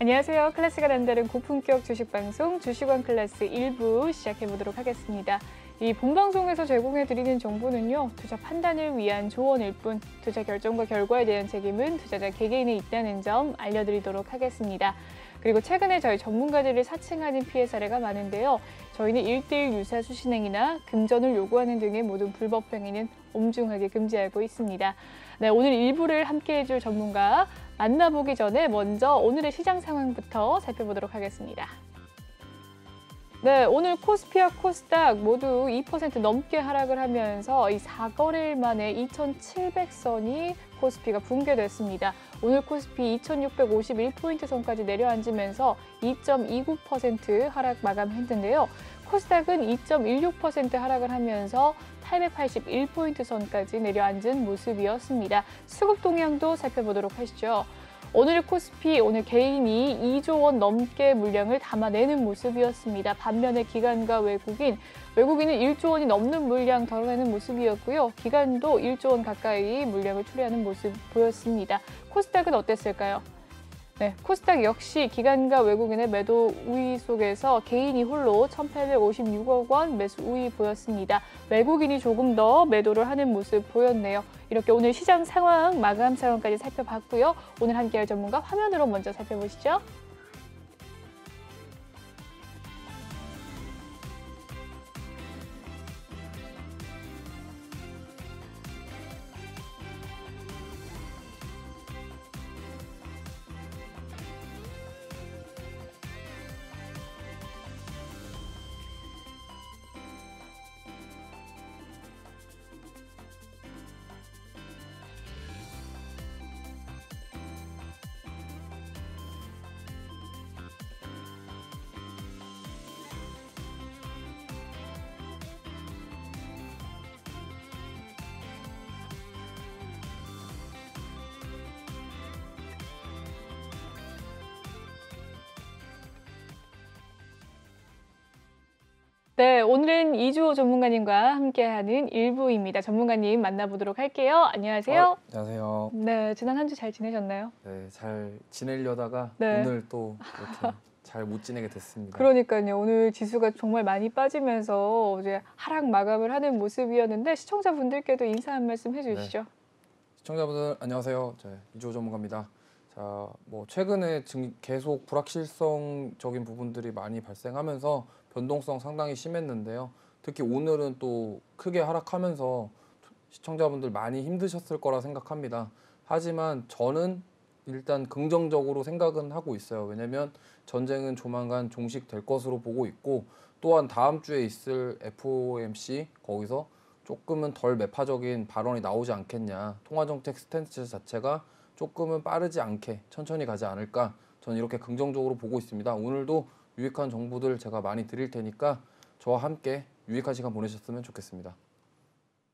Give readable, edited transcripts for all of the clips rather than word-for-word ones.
안녕하세요. 클래스가 남다른 고품격 주식방송 주식원 클래스 1부 시작해보도록 하겠습니다. 이 본방송에서 제공해드리는 정보는요, 투자 판단을 위한 조언일 뿐 투자 결정과 결과에 대한 책임은 투자자 개개인에 있다는 점 알려드리도록 하겠습니다. 그리고 최근에 저희 전문가들을 사칭하는 피해 사례가 많은데요. 저희는 1:1 유사 수신행위나 금전을 요구하는 등의 모든 불법 행위는 엄중하게 금지하고 있습니다. 네, 오늘 1부를 함께해 줄 전문가 만나보기 전에 먼저 오늘의 시장 상황부터 살펴보도록 하겠습니다. 네, 오늘 코스피와 코스닥 모두 2% 넘게 하락을 하면서 이 4거래일 만에 2,700선이 코스피가 붕괴됐습니다. 오늘 코스피 2,651포인트 선까지 내려앉으면서 2.29% 하락 마감했는데요. 코스닥은 2.16% 하락을 하면서 881포인트 선까지 내려앉은 모습이었습니다. 수급 동향도 살펴보도록 하시죠. 오늘 코스피, 오늘 개인이 2조 원 넘게 물량을 담아내는 모습이었습니다. 반면에 기관과 외국인은 1조 원이 넘는 물량 덜어내는 모습이었고요. 기관도 1조 원 가까이 물량을 출회하는 모습 보였습니다. 코스닥은 어땠을까요? 네, 코스닥 역시 기관과 외국인의 매도 우위 속에서 개인이 홀로 1,856억 원 매수 우위 보였습니다. 외국인이 조금 더 매도를 하는 모습 보였네요. 이렇게 오늘 시장 상황, 마감 상황까지 살펴봤고요. 오늘 함께할 전문가 화면으로 먼저 살펴보시죠. 네, 오늘은 이주호 전문가님과 함께하는 1부입니다. 전문가님 만나보도록 할게요. 안녕하세요. 안녕하세요. 네, 지난 한 주 잘 지내셨나요? 네, 잘 지내려다가 네. 오늘 또 이렇게 잘 못 지내게 됐습니다. 그러니까요. 오늘 지수가 정말 많이 빠지면서 이제 하락 마감을 하는 모습이었는데 시청자분들께도 인사 한 말씀 해주시죠. 네. 시청자분들 안녕하세요. 이주호 전문가입니다. 자, 최근에 계속 불확실성적인 부분들이 많이 발생하면서 변동성 상당히 심했는데요. 특히 오늘은 또 크게 하락하면서 시청자분들 많이 힘드셨을 거라 생각합니다. 하지만 저는 일단 긍정적으로 생각은 하고 있어요. 왜냐면 전쟁은 조만간 종식될 것으로 보고 있고, 또한 다음 주에 있을 FOMC 거기서 조금은 덜 매파적인 발언이 나오지 않겠냐, 통화정책 스탠스 자체가 조금은 빠르지 않게 천천히 가지 않을까, 저는 이렇게 긍정적으로 보고 있습니다. 오늘도 유익한 정보들 제가 많이 드릴 테니까 저와 함께 유익한 시간 보내셨으면 좋겠습니다.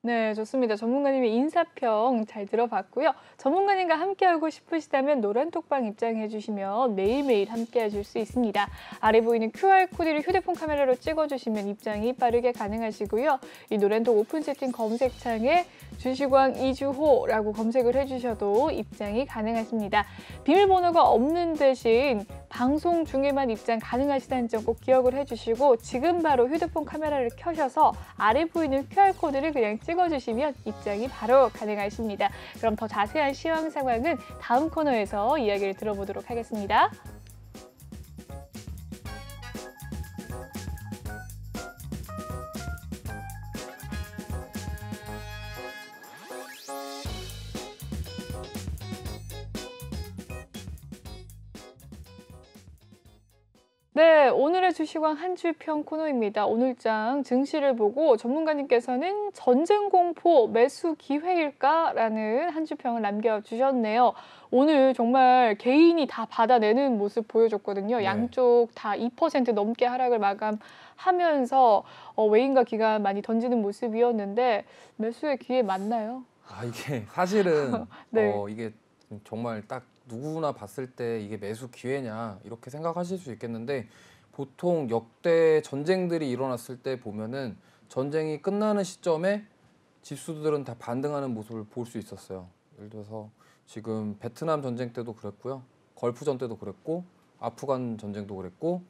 네, 좋습니다. 전문가님의 인사평 잘 들어봤고요. 전문가님과 함께하고 싶으시다면 노란톡방 입장해 주시면 매일매일 함께하실 수 있습니다. 아래 보이는 QR코드를 휴대폰 카메라로 찍어주시면 입장이 빠르게 가능하시고요. 이 노란톡 오픈 채팅 검색창에 주식왕 이주호라고 검색을 해주셔도 입장이 가능하십니다. 비밀번호가 없는 대신 방송 중에만 입장 가능하시다는 점 꼭 기억을 해주시고, 지금 바로 휴대폰 카메라를 켜셔서 아래 보이는 QR코드를 그냥 찍어주시면 입장이 바로 가능하십니다. 그럼 더 자세한 시황 상황은 다음 코너에서 이야기를 들어보도록 하겠습니다. 네, 오늘의 주식왕 한 줄 평 코너입니다. 오늘장 증시를 보고 전문가님께서는 전쟁 공포 매수 기회일까라는 한 줄 평을 남겨주셨네요. 오늘 정말 개인이 다 받아내는 모습 보여줬거든요. 네. 양쪽 다 2% 넘게 하락을 마감하면서 외인과 기관 많이 던지는 모습이었는데 매수의 기회 맞나요? 이게 사실은 네. 이게 정말 딱 누구나 봤을 때 이게 매수 기회냐 이렇게 생각하실 수 있겠는데, 보통 역대 전쟁들이 일어났을 때 보면은 전쟁이 끝나는 시점에 지수들은 다 반등하는 모습을 볼 수 있었어요. 예를 들어서 지금 베트남 전쟁 때도 그랬고요, 걸프전 때도 그랬고, 아프간 전쟁도 그랬고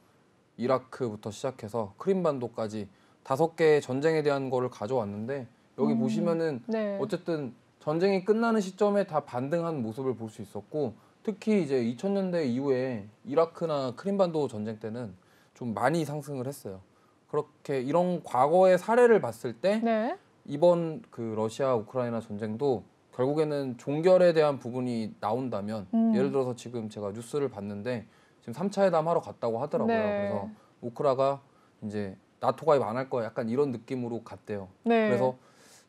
이라크부터 시작해서 크림반도까지 5개의 전쟁에 대한 거를 가져왔는데 여기 보시면은 네. 어쨌든 전쟁이 끝나는 시점에 다 반등한 모습을 볼 수 있었고 특히 이제 2000년대 이후에 이라크나 크림반도 전쟁 때는 좀 많이 상승을 했어요. 그렇게 이런 과거의 사례를 봤을 때 네. 이번 그 러시아 우크라이나 전쟁도 결국에는 종결에 대한 부분이 나온다면 예를 들어서 지금 제가 뉴스를 봤는데 지금 3차 회담 하러 갔다고 하더라고요. 네. 그래서 우크라가 이제 나토 가입 안 할 거야 약간 이런 느낌으로 갔대요. 네. 그래서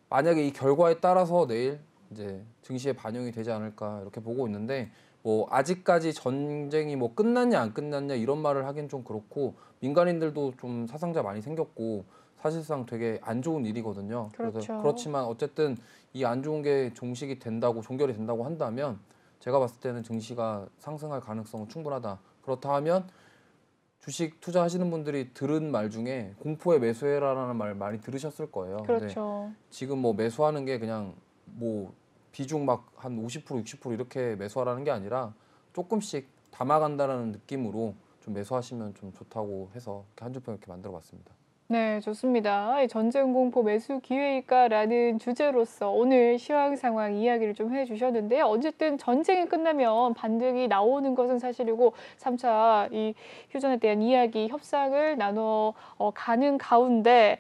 만약에 이 결과에 따라서 내일 이제 증시에 반영이 되지 않을까 이렇게 보고 있는데 뭐 아직까지 전쟁이 뭐 끝났냐 안 끝났냐 이런 말을 하긴 좀 그렇고 민간인들도 좀 사상자 많이 생겼고 사실상 되게 안 좋은 일이거든요. 그렇죠. 그래서 그렇지만 어쨌든 이 안 좋은 게 종식이 된다고 종결이 된다고 한다면 제가 봤을 때는 증시가 상승할 가능성은 충분하다. 그렇다 하면 주식 투자하시는 분들이 들은 말 중에 공포에 매수해라라는 말 많이 들으셨을 거예요. 근데 그렇죠. 지금 뭐 매수하는 게 그냥 뭐 비중 막 한 50% 60% 이렇게 매수하라는 게 아니라 조금씩 담아간다라는 느낌으로 좀 매수하시면 좀 좋다고 해서 이렇게 한 줄평 이렇게 만들어봤습니다. 네, 좋습니다. 이 전쟁 공포 매수 기회일까라는 주제로서 오늘 시황 상황 이야기를 좀 해주셨는데요. 어쨌든 전쟁이 끝나면 반등이 나오는 것은 사실이고 3차 이 휴전에 대한 이야기, 협상을 나눠 가는 가운데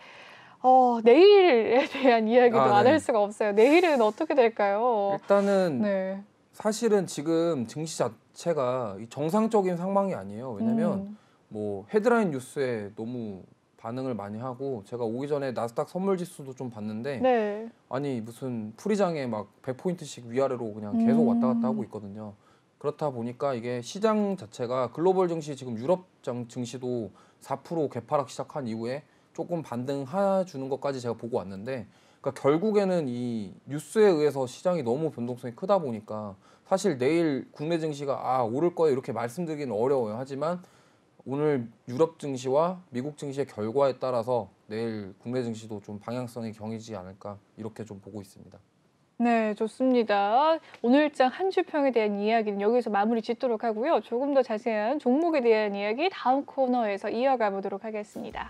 내일에 대한 이야기도 안 네. 할 수가 없어요. 내일은 어떻게 될까요? 일단은 네. 사실은 지금 증시 자체가 이 정상적인 상황이 아니에요. 왜냐면 뭐 헤드라인 뉴스에 너무 반응을 많이 하고 제가 오기 전에 나스닥 선물 지수도 좀 봤는데 네. 아니 무슨 풀이장에 막 100포인트씩 위아래로 그냥 계속 왔다 갔다 하고 있거든요. 그렇다 보니까 이게 시장 자체가 글로벌 증시 지금 유럽 증시도 4% 개파락 시작한 이후에 조금 반등해 주는 것까지 제가 보고 왔는데 그러니까 결국에는 이 뉴스에 의해서 시장이 너무 변동성이 크다 보니까 사실 내일 국내 증시가 오를 거예요 이렇게 말씀드리기는 어려워요. 하지만 오늘 유럽 증시와 미국 증시의 결과에 따라서 내일 국내 증시도 좀 방향성이 경이지 않을까 이렇게 좀 보고 있습니다. 네, 좋습니다. 오늘장 한 주평에 대한 이야기는 여기서 마무리 짓도록 하고요. 조금 더 자세한 종목에 대한 이야기 다음 코너에서 이어가 보도록 하겠습니다.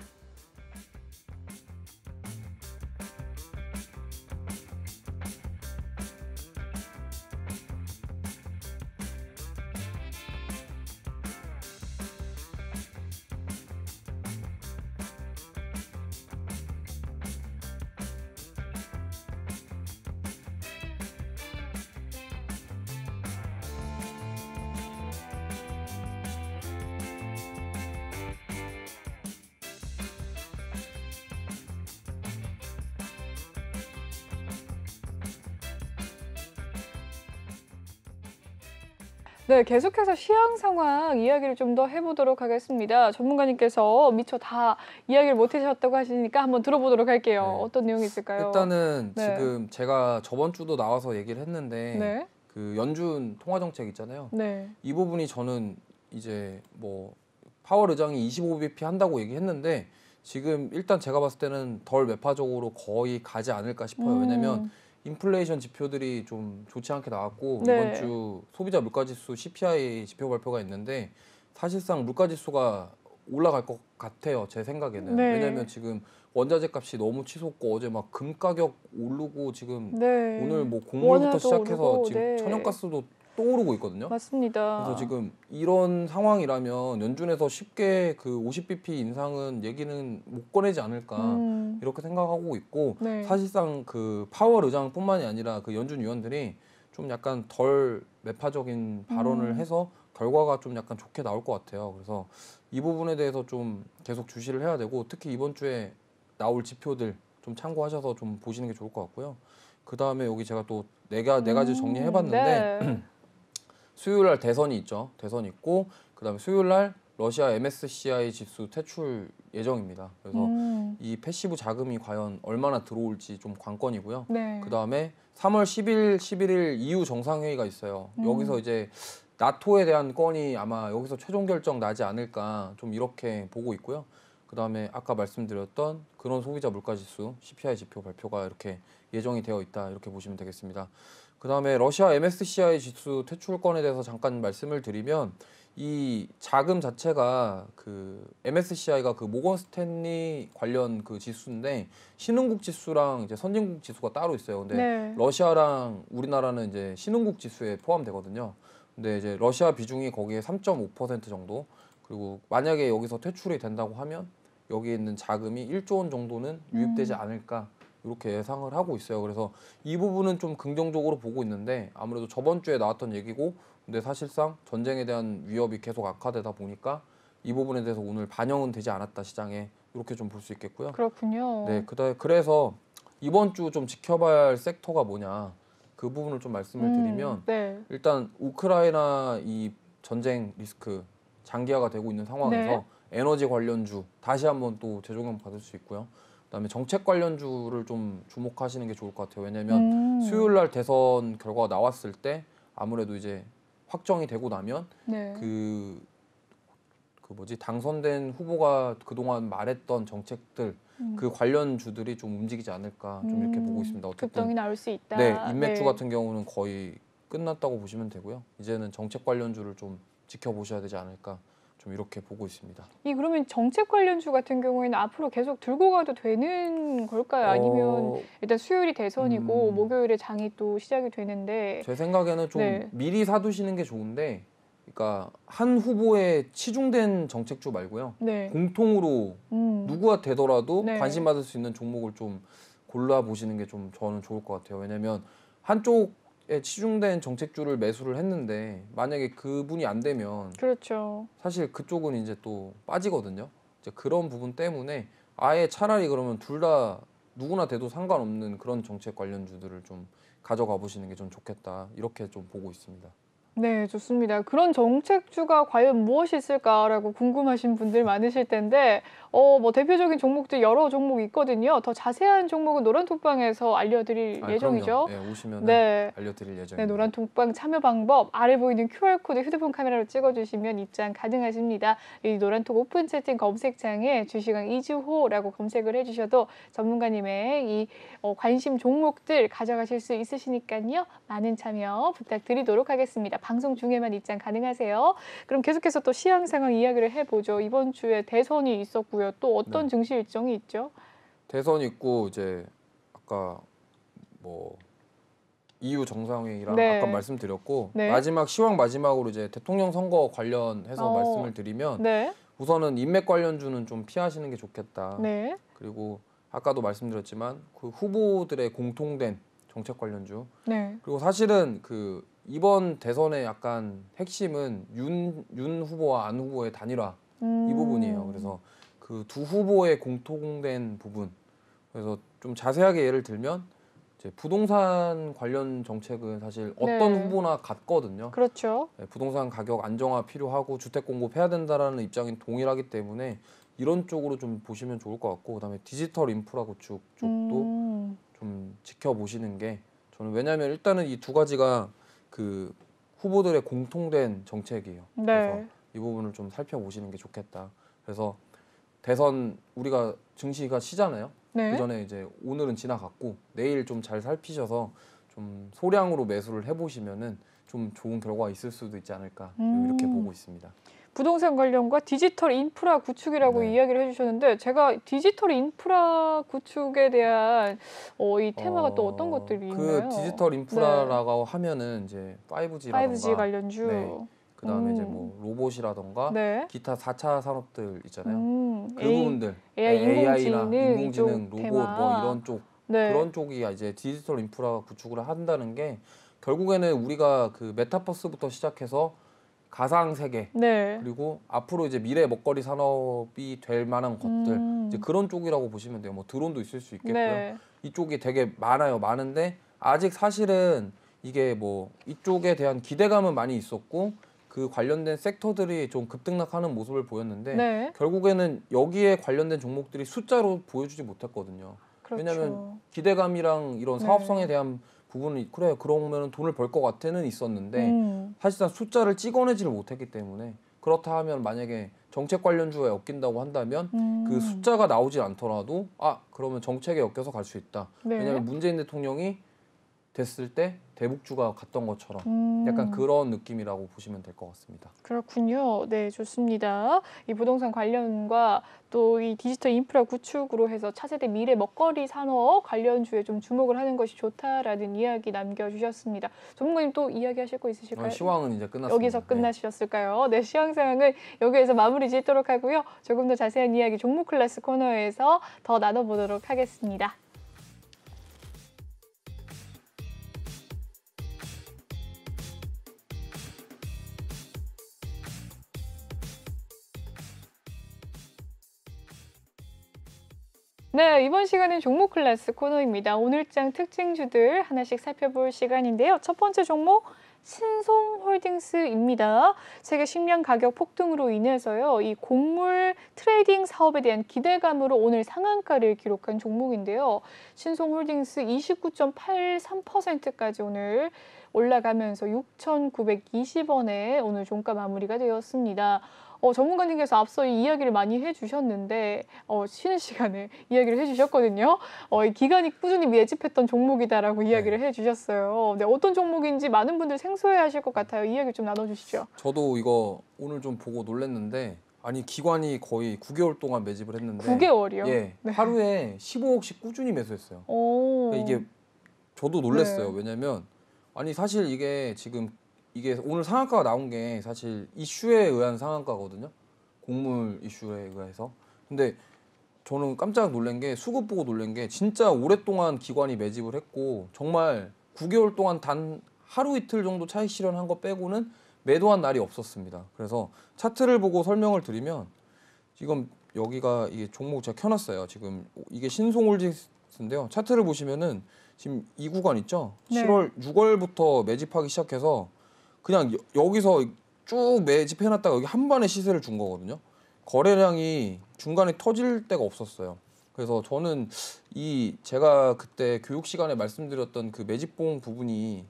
네, 계속해서 시황 상황 이야기를 좀 더 해보도록 하겠습니다. 전문가님께서 미처 다 이야기를 못 해주셨다고 하시니까 한번 들어보도록 할게요. 네. 어떤 내용이 있을까요? 일단은 네. 지금 제가 저번 주도 나와서 얘기를 했는데 네. 그 연준 통화 정책 있잖아요. 네. 이 부분이 저는 이제 뭐 파월 의장이 25bp 한다고 얘기했는데 지금 일단 제가 봤을 때는 덜 매파적으로 거의 가지 않을까 싶어요. 왜냐면 인플레이션 지표들이 좀 좋지 않게 나왔고 네. 이번 주 소비자 물가지수 CPI 지표 발표가 있는데 사실상 물가지수가 올라갈 것 같아요. 제 생각에는. 네. 왜냐면 지금 원자재 값이 너무 치솟고 어제 막 금 가격 오르고 지금 네. 오늘 뭐 곡물부터 원화도 시작해서 오르고, 지금 네. 천연가스도 또 오르고 있거든요. 맞습니다. 그래서 지금 이런 상황이라면 연준에서 쉽게 그 50bp 인상은 얘기는 못 꺼내지 않을까 이렇게 생각하고 있고 네. 사실상 그 파월 의장뿐만이 아니라 그 연준 위원들이 좀 약간 덜 매파적인 발언을 해서 결과가 좀 약간 좋게 나올 것 같아요. 그래서 이 부분에 대해서 좀 계속 주시를 해야 되고 특히 이번 주에 나올 지표들 좀 참고하셔서 좀 보시는 게 좋을 것 같고요. 그 다음에 여기 제가 또 네 가지 정리해봤는데 네. 수요일 날 대선이 있죠. 대선이 있고 그다음에 수요일 날 러시아 MSCI 지수 퇴출 예정입니다. 그래서 이 패시브 자금이 과연 얼마나 들어올지 좀 관건이고요. 네. 그다음에 3월 10일, 11일 EU 정상회의가 있어요. 여기서 이제 나토에 대한 건이 아마 여기서 최종 결정 나지 않을까 좀 이렇게 보고 있고요. 그다음에 아까 말씀드렸던 그런 소비자 물가지수 CPI 지표 발표가 이렇게 예정이 되어 있다 이렇게 보시면 되겠습니다. 그다음에 러시아 MSCI 지수 퇴출권에 대해서 잠깐 말씀을 드리면 이 자금 자체가 그 MSCI가 그 모건 스탠리 관련 그 지수인데 신흥국 지수랑 이제 선진국 지수가 따로 있어요. 근데 네. 러시아랑 우리나라는 이제 신흥국 지수에 포함되거든요. 근데 이제 러시아 비중이 거기에 3.5% 정도. 그리고 만약에 여기서 퇴출이 된다고 하면 여기에 있는 자금이 1조 원 정도는 유입되지 않을까 이렇게 예상을 하고 있어요. 그래서 이 부분은 좀 긍정적으로 보고 있는데 아무래도 저번 주에 나왔던 얘기고 근데 사실상 전쟁에 대한 위협이 계속 악화되다 보니까 이 부분에 대해서 오늘 반영은 되지 않았다 시장에 이렇게 좀 볼 수 있겠고요. 그렇군요. 네, 그래서 이번 주 좀 지켜봐야 할 섹터가 뭐냐 그 부분을 좀 말씀을 드리면 네. 일단 우크라이나 이 전쟁 리스크 장기화가 되고 있는 상황에서 네. 에너지 관련주 다시 한번 또 재조명 받을 수 있고요. 그다음에 정책 관련주를 좀 주목하시는 게 좋을 것 같아요. 왜냐하면 수요일 날 대선 결과가 나왔을 때 아무래도 이제 확정이 되고 나면 네. 그 뭐지 당선된 후보가 그동안 말했던 정책들 그 관련주들이 좀 움직이지 않을까 좀 이렇게 보고 있습니다. 어쨌든 급등이 나올 수 있다. 네, 인맥주 같은 경우는 거의 끝났다고 보시면 되고요. 이제는 정책 관련주를 좀 지켜보셔야 되지 않을까 좀 이렇게 보고 있습니다. 그러면 정책 관련주 같은 경우에는 앞으로 계속 들고 가도 되는 걸까요? 아니면 일단 수요일이 대선이고 목요일에 장이 또 시작이 되는데 제 생각에는 좀 네. 미리 사두시는 게 좋은데 그러니까 한 후보에 치중된 정책주 말고요. 네. 공통으로 누구가 되더라도 네. 관심 받을 수 있는 종목을 좀 골라보시는 게 좀 저는 좋을 것 같아요. 왜냐하면 한쪽에 치중된 정책주를 매수를 했는데 만약에 그분이 안 되면 그렇죠. 사실 그쪽은 이제 또 빠지거든요. 이제 그런 부분 때문에 아예 차라리 그러면 둘 다 누구나 돼도 상관없는 그런 정책 관련주들을 좀 가져가 보시는 게 좀 좋겠다. 이렇게 좀 보고 있습니다. 네, 좋습니다. 그런 정책주가 과연 무엇이 있을까라고 궁금하신 분들 많으실 텐데, 뭐 대표적인 종목들 여러 종목 있거든요. 더 자세한 종목은 노란톡방에서 알려드릴 예정이죠. 네, 오시면 네. 알려드릴 예정입니다. 네, 노란톡방 참여 방법 아래 보이는 QR코드 휴대폰 카메라로 찍어주시면 입장 가능하십니다. 이 노란톡 오픈 채팅 검색창에 주식왕 이주호라고 검색을 해주셔도 전문가님의 이 관심 종목들 가져가실 수 있으시니까요. 많은 참여 부탁드리도록 하겠습니다. 방송 중에만 입장 가능하세요. 그럼 계속해서 또 시황 상황 이야기를 해보죠. 이번 주에 대선이 있었고요. 또 어떤 증시 일정이 있죠? 대선 있고 이제 아까 뭐 EU 정상회의랑 네. 아까 말씀드렸고 네. 마지막 시황 마지막으로 이제 대통령 선거 관련해서 말씀을 드리면 네. 우선은 인맥 관련주는 좀 피하시는 게 좋겠다. 네. 그리고 아까도 말씀드렸지만 그 후보들의 공통된 정책 관련주. 네. 그리고 사실은 그 이번 대선의 약간 핵심은 윤 후보와 안 후보의 단일화 이 부분이에요. 그래서 그 두 후보의 공통된 부분. 그래서 좀 자세하게 예를 들면 이제 부동산 관련 정책은 사실 어떤 네. 후보나 같거든요. 그렇죠. 네, 부동산 가격 안정화 필요하고 주택 공급해야 된다라는 입장이 동일하기 때문에 이런 쪽으로 좀 보시면 좋을 것 같고 그다음에 디지털 인프라 구축 쪽도 좀 지켜보시는 게 저는 왜냐하면 일단은 이 두 가지가 그 후보들의 공통된 정책이에요. 네. 그래서 이 부분을 좀 살펴보시는 게 좋겠다. 그래서 대선 우리가 증시가 쉬잖아요. 네. 그 전에 이제 오늘은 지나갔고 내일 좀 잘 살피셔서 좀 소량으로 매수를 해보시면은 좀 좋은 결과가 있을 수도 있지 않을까 이렇게 보고 있습니다. 부동산 관련과 디지털 인프라 구축이라고 네. 이야기를 해주셨는데 제가 디지털 인프라 구축에 대한 이 테마가 또 어떤 것들이 있나요? 그 디지털 인프라라고 하면은 이제 5G라던가 5G 관련주. 네. 그다음에 이제 뭐 로봇이라던가 네. 기타 4차 산업들 있잖아요. 그 AI, 부분들 AI, AI나 인공지능, 이쪽 로봇 테마. 뭐 이런 쪽 네. 그런 쪽이 이제 디지털 인프라 구축을 한다는 게 결국에는 우리가 그 메타버스부터 시작해서 가상 세계 네. 그리고 앞으로 이제 미래 먹거리 산업이 될 만한 것들 이제 그런 쪽이라고 보시면 돼요. 뭐 드론도 있을 수 있겠고요. 네. 이쪽이 되게 많아요. 많은데 아직 사실은 이게 뭐 이쪽에 대한 기대감은 많이 있었고 그 관련된 섹터들이 좀 급등락하는 모습을 보였는데 네. 결국에는 여기에 관련된 종목들이 숫자로 보여주지 못했거든요. 그렇죠. 왜냐하면 기대감이랑 이런 사업성에 대한 부분이 그래 그러면 돈을 벌 것 같아는 있었는데 사실상 숫자를 찍어내지를 못했기 때문에 그렇다 하면 만약에 정책 관련주에 엮인다고 한다면 그 숫자가 나오지 않더라도 그러면 정책에 엮여서 갈 수 있다. 네. 왜냐하면 문재인 대통령이 됐을 때 대북주가 갔던 것처럼 약간 그런 느낌이라고 보시면 될 것 같습니다. 그렇군요. 네, 좋습니다. 이 부동산 관련과 또 이 디지털 인프라 구축으로 해서 차세대 미래 먹거리 산업 관련주에 좀 주목을 하는 것이 좋다라는 이야기 남겨주셨습니다. 전문가님 또 이야기하실 거 있으실까요? 시황은 이제 끝났습니다. 여기서 끝나셨을까요? 네, 시황 상황은 여기에서 마무리 짓도록 하고요. 조금 더 자세한 이야기 종목 클래스 코너에서 더 나눠보도록 하겠습니다. 네, 이번 시간은 종목 클래스 코너입니다. 오늘장 특징주들 하나씩 살펴볼 시간인데요. 첫 번째 종목 신송홀딩스입니다. 세계 10년 가격 폭등으로 인해서요. 이 곡물 트레이딩 사업에 대한 기대감으로 오늘 상한가를 기록한 종목인데요. 신송홀딩스 29.83%까지 오늘 올라가면서 6,920원에 오늘 종가 마무리가 되었습니다. 전문가님께서 앞서 이 이야기를 많이 해주셨는데 쉬는 시간에 이야기를 해주셨거든요. 이 기간이 꾸준히 매집했던 종목이다라고 이야기를 해주셨어요. 네, 어떤 종목인지 많은 분들 생소해하실 것 같아요. 이야기 좀 나눠주시죠. 저도 이거 오늘 좀 보고 놀랐는데 아니 기관이 거의 9개월 동안 매집을 했는데 9개월이요? 예, 네. 하루에 15억씩 꾸준히 매수했어요. 그러니까 이게 저도 놀랐어요. 네. 왜냐면 아니 사실 이게 지금 이게 오늘 상한가가 나온 게 사실 이슈에 의한 상한가거든요. 곡물 이슈에 의해서. 근데 저는 깜짝 놀란 게 수급 보고 놀란 게 진짜 오랫동안 기관이 매집을 했고 정말 9개월 동안 단 하루 이틀 정도 차익 실현한 거 빼고는 매도한 날이 없었습니다. 그래서 차트를 보고 설명을 드리면 지금 여기가 이게 종목 제가 켜놨어요. 지금 이게 신송홀딩스인데요. 차트를 보시면은 지금 이 구간 있죠. 네. 6월부터 매집하기 시작해서 그냥 여기서 쭉 매집해놨다가 여기 한 번에 시세를 준 거거든요. 거래량이 중간에 터질 데가 없었어요. 그래서 저는 제가 그때 교육 시간에 말씀드렸던 그 매집봉 부분이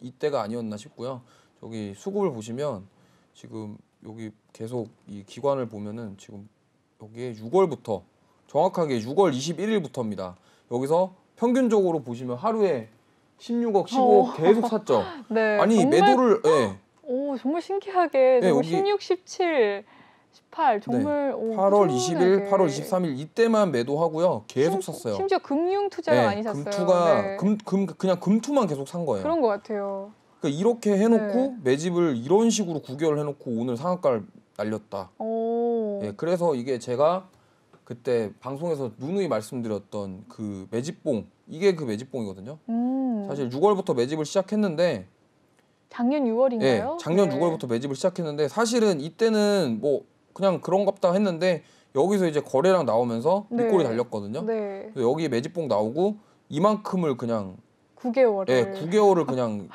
이때가 아니었나 싶고요. 저기 수급을 보시면 지금 여기 계속 이 기관을 보면은 지금 여기에 6월부터 정확하게 6월 21일부터입니다. 여기서 평균적으로 보시면 하루에 16억, 15억 계속 샀죠. 네, 아니 정말, 매도를 정말 신기하게 네, 여기 16, 17, 18 정말 8월 20일, 꾸준하게. 8월 23일 이때만 매도하고요. 계속 샀어요. 심지어 금융 투자를 많이 샀어요. 금투가 네. 그냥 금투만 계속 산 거예요. 그런 것 같아요. 그러니까 이렇게 해놓고 매집을 이런 식으로 9개월 해놓고 오늘 상한가를 날렸다. 예, 그래서 이게 제가 그때 방송에서 누누이 말씀드렸던 그 매집봉 이게 그 매집봉이거든요. 사실 6월부터 매집을 시작했는데 작년 6월인가요? 예, 작년 6월부터 매집을 시작했는데 사실은 이때는 뭐 그냥 그런갑다 했는데 여기서 이제 거래량 나오면서 윗골이 달렸거든요. 네. 여기 매집봉 나오고 이만큼을 그냥 9개월을. 예, 9개월을 그냥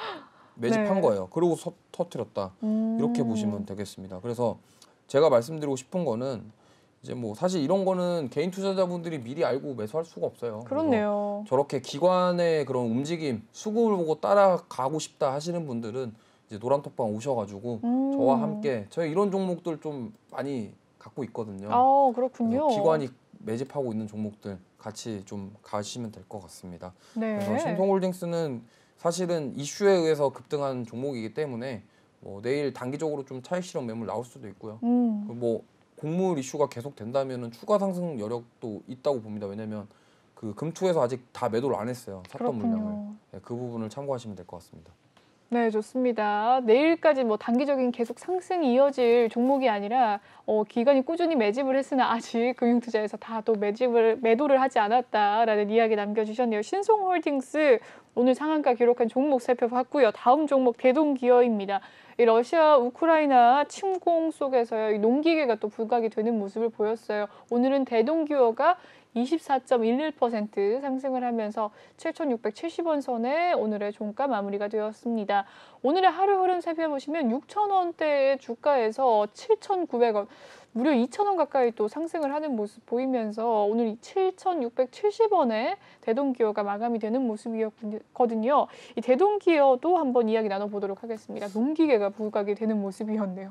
매집한 네. 거예요. 그리고 터뜨렸다. 이렇게 보시면 되겠습니다. 그래서 제가 말씀드리고 싶은 거는 이제 뭐 사실 이런 거는 개인 투자자분들이 미리 알고 매수할 수가 없어요. 그렇네요. 저렇게 기관의 그런 움직임, 수급을 보고 따라가고 싶다 하시는 분들은 이제 노란톡방 오셔가지고 저와 함께 저희 이런 종목들 좀 많이 갖고 있거든요. 그렇군요. 기관이 매집하고 있는 종목들 같이 좀 가시면 될 것 같습니다. 네. 그래서 신송홀딩스는 사실은 이슈에 의해서 급등한 종목이기 때문에 뭐 내일 단기적으로 좀 차익 실현 매물 나올 수도 있고요. 뭐 곡물 이슈가 계속 된다면은 추가 상승 여력도 있다고 봅니다. 왜냐면 그 금투에서 아직 다 매도를 안 했어요. 샀던 물량을. 네, 그 부분을 참고하시면 될 것 같습니다. 네, 좋습니다. 내일까지 뭐 단기적인 계속 상승이 이어질 종목이 아니라 기관이 꾸준히 매집을 했으나 아직 금융투자에서 다 또 매도를 하지 않았다라는 이야기 남겨주셨네요. 신송홀딩스 오늘 상한가 기록한 종목 살펴봤고요. 다음 종목 대동기어입니다. 이 러시아 우크라이나 침공 속에서요, 이 농기계가 또 부각이 되는 모습을 보였어요. 오늘은 대동기어가 24.11% 상승을 하면서 7,670원 선에 오늘의 종가 마무리가 되었습니다. 오늘의 하루 흐름 살펴보시면 6,000원대의 주가에서 7,900원, 무려 2,000원 가까이 또 상승을 하는 모습 보이면서 오늘 7,670원에 대동기어가 마감이 되는 모습이었거든요. 이 대동기어도 한번 이야기 나눠보도록 하겠습니다. 농기계가 부각이 되는 모습이었네요.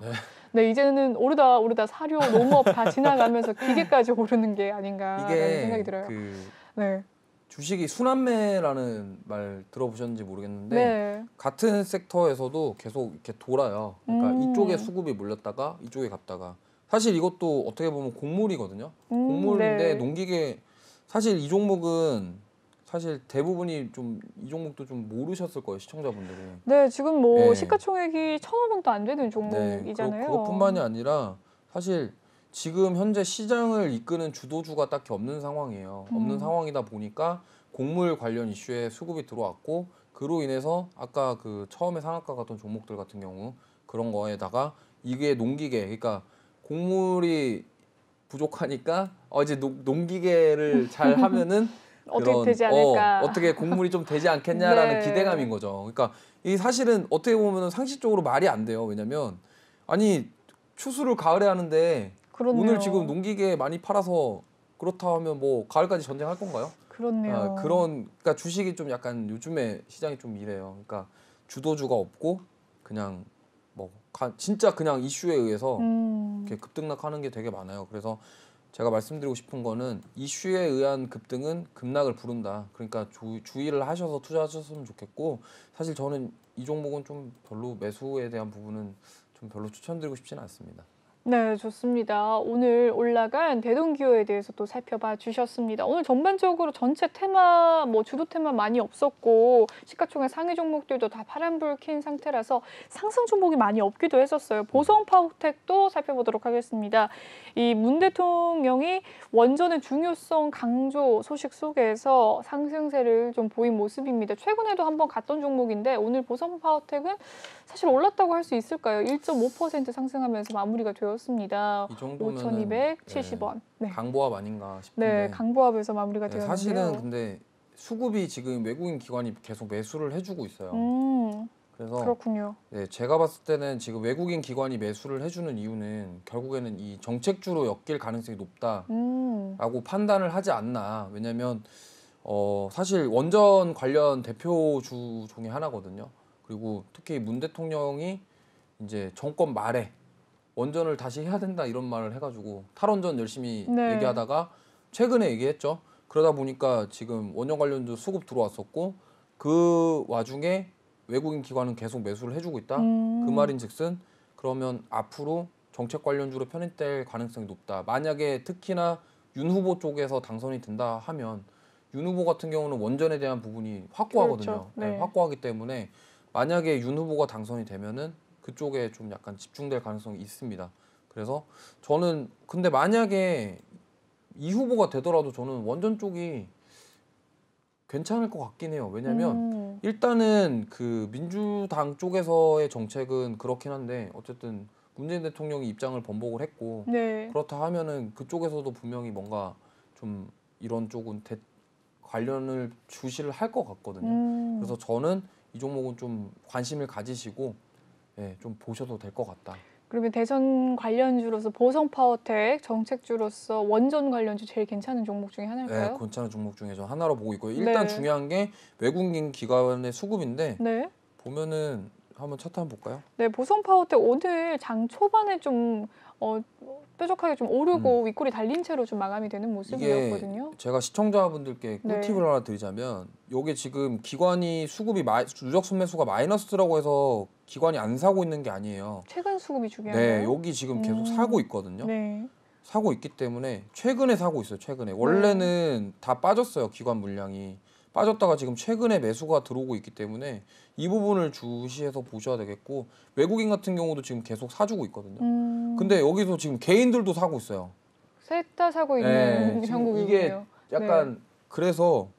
네, 이제는 오르다 사료, 농업 다 지나가면서 기계까지 오르는 게 아닌가라는 생각이 들어요. 그 네. 주식이 순환매라는 말 들어보셨는지 모르겠는데 네. 같은 섹터에서도 계속 이렇게 돌아요. 그러니까 이쪽에 음. 수급이 몰렸다가 이쪽에 갔다가 사실 이것도 어떻게 보면 곡물이거든요. 곡물인데 네. 농기계 사실 이 종목은 사실 대부분이 좀 이 종목도 좀 모르셨을 거예요, 시청자분들이. 네, 지금 뭐 네. 시가총액이 1,000억 원도 안 되는 네, 종목이잖아요. 그것뿐만이 아니라 사실 지금 현재 시장을 이끄는 주도주가 딱히 없는 상황이에요. 없는 상황이다 보니까 곡물 관련 이슈에 수급이 들어왔고 그로 인해서 아까 그 처음에 상한가 갔던 종목들 같은 경우 그런 거에다가 이게 농기계, 그러니까 곡물이 부족하니까 이제 농기계를 잘 하면은 어떻게 되지 않을까. 어떻게 곡물이 좀 되지 않겠냐라는 네. 기대감인 거죠. 그러니까 이 사실은 어떻게 보면 상식적으로 말이 안 돼요. 왜냐면 아니 추수를 가을에 하는데 그렇네요. 오늘 지금 농기계 많이 팔아서 그렇다 하면 뭐 가을까지 전쟁할 건가요? 그렇네요. 그러니까 주식이 좀 약간 요즘에 시장이 좀 이래요. 그러니까 주도주가 없고 그냥 뭐 진짜 그냥 이슈에 의해서 이렇게 급등락하는 게 되게 많아요. 그래서 제가 말씀드리고 싶은 거는 이슈에 의한 급등은 급락을 부른다. 그러니까 주의를 하셔서 투자하셨으면 좋겠고 사실 저는 이 종목은 좀 별로 매수에 대한 부분은 좀 별로 추천드리고 싶지는 않습니다. 네, 좋습니다. 오늘 올라간 대동기호에 대해서 또 살펴봐 주셨습니다. 오늘 전반적으로 전체 테마, 뭐 주도 테마 많이 없었고 시가총액 상위 종목들도 다 파란불 킨 상태라서 상승 종목이 많이 없기도 했었어요. 보성 파워텍도 살펴보도록 하겠습니다. 이 문 대통령이 원전의 중요성 강조 소식 속에서 상승세를 좀 보인 모습입니다. 최근에도 한번 갔던 종목인데 오늘 보성 파워텍은 사실 올랐다고 할 수 있을까요? 1.5% 상승하면서 마무리가 되었습니다. 이 정도면 5,270원. 네. 강보합 아닌가 싶은데. 네, 강보합에서 마무리가 되었는데요. 사실은 근데 수급이 지금 외국인 기관이 계속 매수를 해주고 있어요. 그래서 그렇군요. 네, 제가 봤을 때는 지금 외국인 기관이 매수를 해주는 이유는 결국에는 이 정책주로 엮일 가능성이 높다라고 판단을 하지 않나. 왜냐하면 사실 원전 관련 대표주 중에 하나거든요. 그리고 특히 문 대통령이 이제 정권 말에 원전을 다시 해야 된다 이런 말을 해가지고 탈원전 열심히 네. 얘기하다가 최근에 얘기했죠. 그러다 보니까 지금 원전 관련주 수급 들어왔었고 그 와중에 외국인 기관은 계속 매수를 해주고 있다. 그 말인즉슨 그러면 앞으로 정책 관련주로 편입될 가능성이 높다. 만약에 특히나 윤 후보 쪽에서 당선이 된다 하면 윤 후보 같은 경우는 원전에 대한 부분이 확고하거든요. 그렇죠. 네. 확고하기 때문에 만약에 윤 후보가 당선이 되면은 그쪽에 좀 약간 집중될 가능성이 있습니다. 그래서 저는 근데 만약에 이 후보가 되더라도 저는 원전 쪽이 괜찮을 것 같긴 해요. 왜냐면 일단은 그 민주당 쪽에서의 정책은 그렇긴 한데 어쨌든 문재인 대통령이 입장을 번복을 했고 네. 그렇다 하면은 그쪽에서도 분명히 뭔가 좀 이런 쪽은 관련을 주시를 할 것 같거든요. 그래서 저는 이 종목은 좀 관심을 가지시고 좀 보셔도 될 것 같다. 그러면 대선 관련주로서 보성 파워텍, 정책주로서 원전 관련주 제일 괜찮은 종목 중에 하나일까요? 네, 괜찮은 종목 중에 저 하나로 보고 있고요. 일단 중요한 게 외국인 기관의 수급인데 네. 보면은 한번 차트 한번 볼까요? 네, 보성 파워텍 오늘 장 초반에 좀 뾰족하게 좀 오르고 윗골이 달린 채로 좀 마감이 되는 모습이었거든요. 이게 제가 시청자분들께 꿀팁을 하나 드리자면 이게 지금 기관이 수급이 누적 순매수가 마이너스라고 해서 기관이 안 사고 있는 게 아니에요. 최근 수급이 중요한가요? 네, 여기 지금 계속 사고 있거든요. 네. 사고 있기 때문에 최근에 사고 있어요. 최근에 원래는 다 빠졌어요. 기관 물량이 빠졌다가 지금 최근에 매수가 들어오고 있기 때문에 이 부분을 주시해서 보셔야 되겠고 외국인 같은 경우도 지금 계속 사주고 있거든요. 근데 여기서 지금 개인들도 사고 있어요. 셋 다 사고 있는 형국이군요. 이게 약간 그래서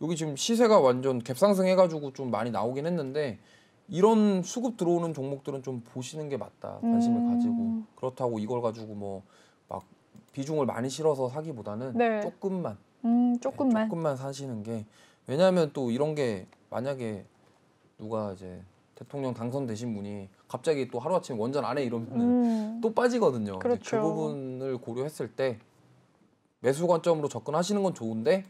여기 지금 시세가 완전 갭상승해가지고 좀 많이 나오긴 했는데 이런 수급 들어오는 종목들은 좀 보시는 게 맞다. 관심을 가지고 그렇다고 이걸 가지고 뭐 막 비중을 많이 실어서 사기보다는 조금만 조금만 사시는 게 왜냐하면 또 이런 게 만약에 누가 이제 대통령 당선되신 분이 갑자기 또 하루아침에 원전 안 해 이러면 또 빠지거든요. 그렇죠. 그 부분을 고려했을 때 매수 관점으로 접근하시는 건 좋은데